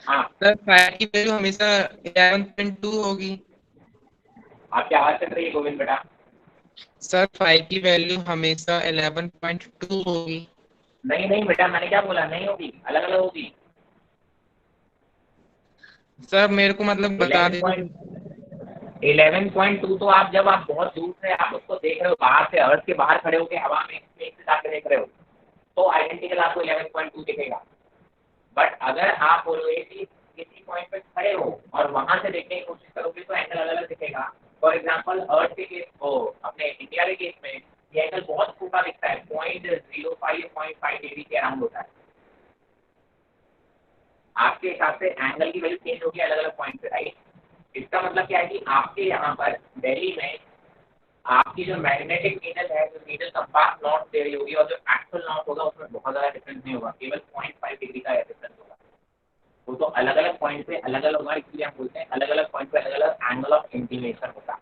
हाँ सर फाइव की वैल्यू हमेशा 11.2 होगी। आपकी आवाज चल रही है गोविंद बेटा। सर फाइव की वैल्यू हमेशा 11.2 होगी। नहीं नहीं बेटा, मैंने क्या बोला, नहीं होगी, अलग अलग होगी। सर मेरे को मतलब बता दीजिए। 11.2 तो आप जब आप बहुत दूर से आप उसको देख रहे हो, बाहर से अर्थ के बाहर खड़े होकर हवा में स्पेस से जाके देख रहे हो, तो आइडेंटिकल आपको 11.2 दिखेगा। बट अगर आप बोलोगे कि किसी पॉइंट पे खड़े हो और वहां से देखने की कोशिश करोगे तो एंगल अलग अलग दिखेगा। फॉर एग्जाम्पल अर्थ के केस को अपने इंडिया के केस में ये एंगल बहुत छोटा दिखता है, 0.05 डिग्री के अराउंड होता है। आपके हिसाब से एंगल की वैल्यू चेंज होगी अलग अलग पॉइंट पे, राइट। इसका मतलब क्या है कि आपके यहाँ पर दिल्ली में आपकी जो मैग्नेटिक नीडल है, जो नीडल कंपास नॉर्थ दे रही होगी और जो एक्चुअल नॉर्थ होगा उसमें बहुत ज़्यादा डिफरेंस नहीं होगा, केवल 0.5 डिग्री का डिफरेंस होगा। वो तो अलग अलग पॉइंट पे अलग अलग होगा, इसलिए हम बोलते हैं अलग अलग पॉइंट पे अलग अलग एंगल ऑफ इंक्लिनेशन होता है।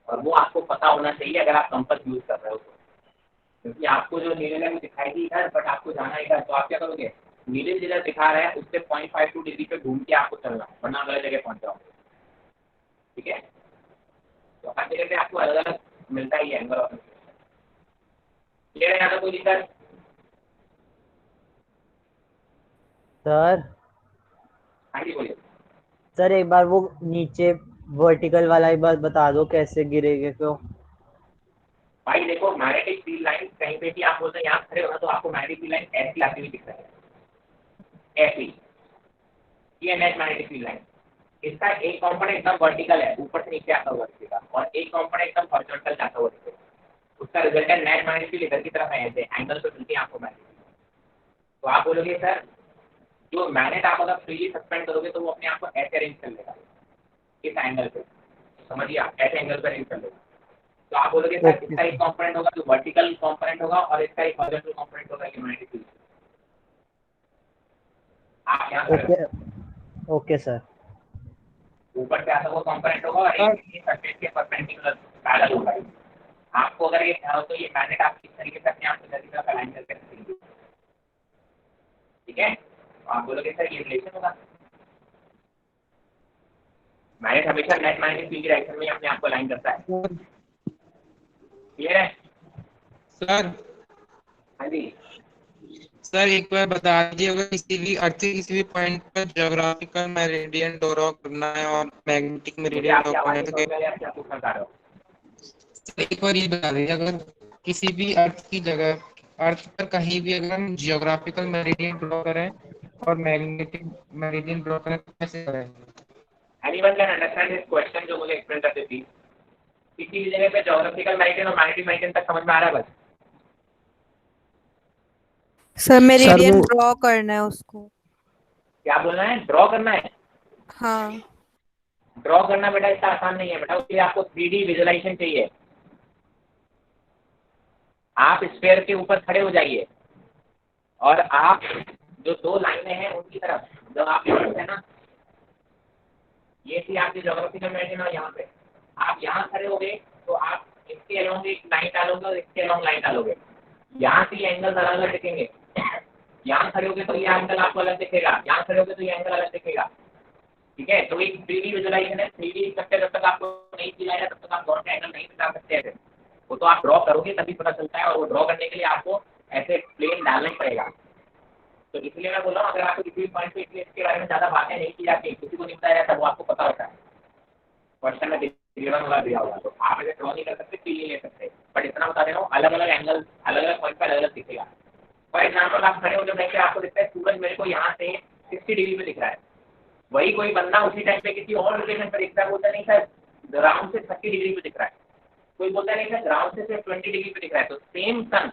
और वो आपको पता होना चाहिए अगर आप कंपास यूज कर रहे हो तो, क्योंकि आपको जो नीडल है वो दिखाएगी इधर, बट आपको जाना इधर, तो आप क्या करोगे, नीडल जिधर दिखा रहा है उससे 0.52 डिग्री पे घूम के आपको चलना, वरना अलग जगह पहुंच जाओगे। ठीक है, तो हर जगह पे आपको अलग अलग मिलता ही है एंगल ऑफ इंक्लिनेशन। क्लियर है यहाँ तक कोई दिक्कत? सर हाँ जी बोलिए। सर एक बार वो नीचे वर्टिकल वाला एक बार बता दो कैसे गिरेगे तो। भाई देखो, मैग्नेटिक फील्ड लाइन कहीं पे भी आप बोलते हैं यहाँ खड़े हो ना, तो आपको मैग्नेटिक फील्ड लाइन ऐसी आती हुई दिख रही है, ऐसी। ये नेट मैग्नेटिक फील्ड लाइन, इसका एक कंपोनेंट एकदम वर्टिकल है, ऊपर से नीचे आता हुआ दिखेगा, और एक कंपोनेंट एकदम हॉरिजॉन्टल जाता हुआ दिखेगा। उसका रिजल्ट है नेट मैग्नेटिक फील्ड इधर की तरफ है, ऐसे एंगल पे मिलती है आपको मैग्नेटिक फील्ड। तो आप बोलोगे सर जो मैग्नेट आप अगर फ्रीली सस्पेंड करोगे तो वो अपने आप को ऐसे अरेंज कर लेगा इस एंगल पे, समझिए आप, ऐसे एंगल पर अरेंज कर लेगा। तो आप बोलोगे सर इसका एक कंपोनेंट होगा जो वर्टिकल कंपोनेंट होगा और इसका एक हॉरिजॉन्टल कंपोनेंट होगा ये मैग्नेटिक फील्ड। आप यहाँ ओके ओके सर। ऊपर से आता हुआ कंपोनेंट होगा और एक सरफेस के परपेंडिकुलर पैरेलल होगा। आपको अगर ये ध्यान हो तो ये मैग्नेट आप किस तरीके से अपने आप से तरह का अलाइन करके रखेंगे। ठीक है, तो आप बोलोगे सर ये रिलेशन होगा, मैग्नेट हमेशा नेट मैग्नेटिक फील्ड की डायरेक्शन में अपने आप को अलाइन करता है। क्लियर है सर? हाँ जी। सर एक बार बता दीजिए, अगर किसी भी अर्थ के किसी भी पॉइंट पर ज्योग्राफिकल मेरिडियन ड्रॉ करना है और मैग्नेटिक मुझे मेरिडियन ड्रॉ आपकी करना आवाज है नहीं तो समझ में आ रही, आप क्या पूछना चाह रहे हो? एक बार ये बता दीजिए, अगर किसी भी अर्थ की जगह, अर्थ पर कहीं भी अगर हम जियोग्राफिकल मेरिडियन ड्रॉ करें और मैग्नेटिक मेरिडियन ड्रॉ करें तो कैसे करें? Anyone can understand this question जो मुझे एक्सप्लेन करते थी। किसी भी जगह पे ज्योग्राफिकल मेरिडियन और मैग्नेटिक मेरिडियन तक समझ में आ रहा है बस? सर मेरिडियन वो ड्रॉ करना है उसको। क्या बोलना है, ड्रॉ करना है? हाँ। ड्रॉ करना बेटा इतना आसान नहीं है बेटा, उसके लिए आपको 3D विजुअलाइजेशन चाहिए। आप स्फीयर के ऊपर खड़े हो जाइए और आप जो दो लाइनें हैं उनकी तरफ, जब आप है ना, ये थी आपकी ज्योग्राफिकल मेरिडियन और यहाँ पे आप यहाँ खड़े हो गए तो आप इसके अलोंग एक लाइन डालोगे और इसके अलोंग लाइन डालोगे, यहाँ से ये एंगल अलग अलग दिखेंगे। यहाँ खड़े होगे तो ये एंगल आपको अलग दिखेगा, यहाँ खड़े होगे तो ये एंगल अलग दिखेगा। ठीक है, तो एक 3D विजुअलाइजेशन है। 3D स्ट्रक्चर जब तक आपको नहीं किया है तब तक आप डॉट का एंगल नहीं बता सकते हैं, वो तो आप ड्रॉ करोगे तभी पता चलता है, और वो ड्रॉ करने के लिए आपको ऐसे प्लेन डालना ही पड़ेगा। तो इसलिए मैं बोल रहा हूँ अगर आपको किसी भी पॉइंट पे इसके बारे में ज़्यादा बातें नहीं की जाती, किसी को नहीं बताया जाता, वो आपको पता होता है, क्वेश्चन में गिवन होगा दिया होगा, तो आप ऐसे ड्रॉ नहीं कर सकते, फील नहीं ले सकते। बट इतना बता दे रहा हूँ अलग अलग एंगल अलग अलग पॉइंट पर अलग अलग दिखेगा। फॉर एग्जाम्पल आप खड़े हो जब देखते आपको दिखता है सूरज मेरे को यहाँ से 60 डिग्री पे दिख रहा है, वही कोई बंदा उसी टाइम पे किसी और लोकेशन पर दिखता है, बोलता नहीं सर ग्राउंड से 30 डिग्री पे दिख रहा है, कोई बोलता नहीं सर ग्राउंड से सिर्फ 20 डिग्री पे दिख रहा है। तो सेम सन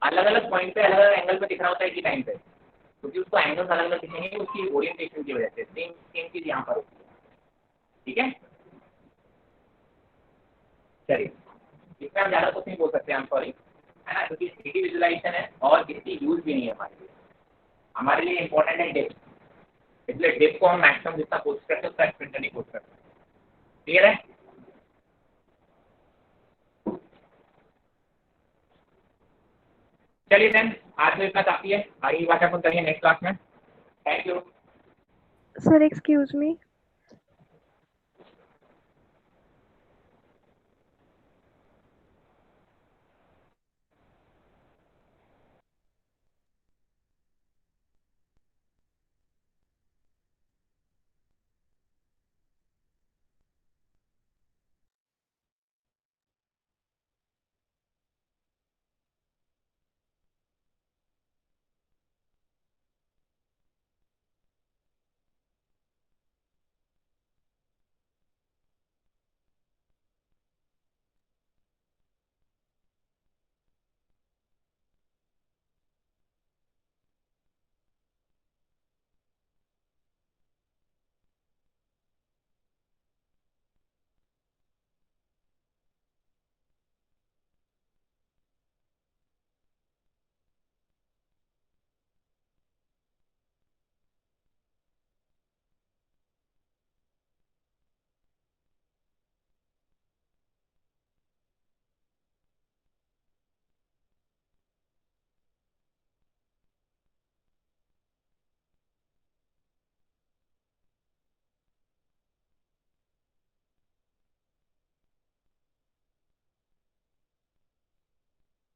अलग अलग पॉइंट पे अलग अलग एंगल पे दिख रहा होता है इसी टाइम पे, क्योंकि उसको एंगल्स अलग अलग दिखेंगे उसकी ओरिएंटेशन की वजह से। सेम सेम चीज यहाँ पर होती है। ठीक है, चलिए इसमें हम ज़्यादा कुछ नहीं बोल सकते, हम सॉरी, है ना, क्योंकि 3D विजुअलाइजेशन है और इसकी यूज भी नहीं है हमारे लिए इंपॉर्टेंट है डेप्थ, इसलिए डेप्थ को हम मैक्सिमम जितना कोशिश करते हैं उतना एक्सपेंड करने की कोशिश करते हैं। क्लियर है? चलिए देन आज में इतना काफी है, आगे की बात अपन करेंगे नेक्स्ट क्लास में। Thank you. Sir, excuse me.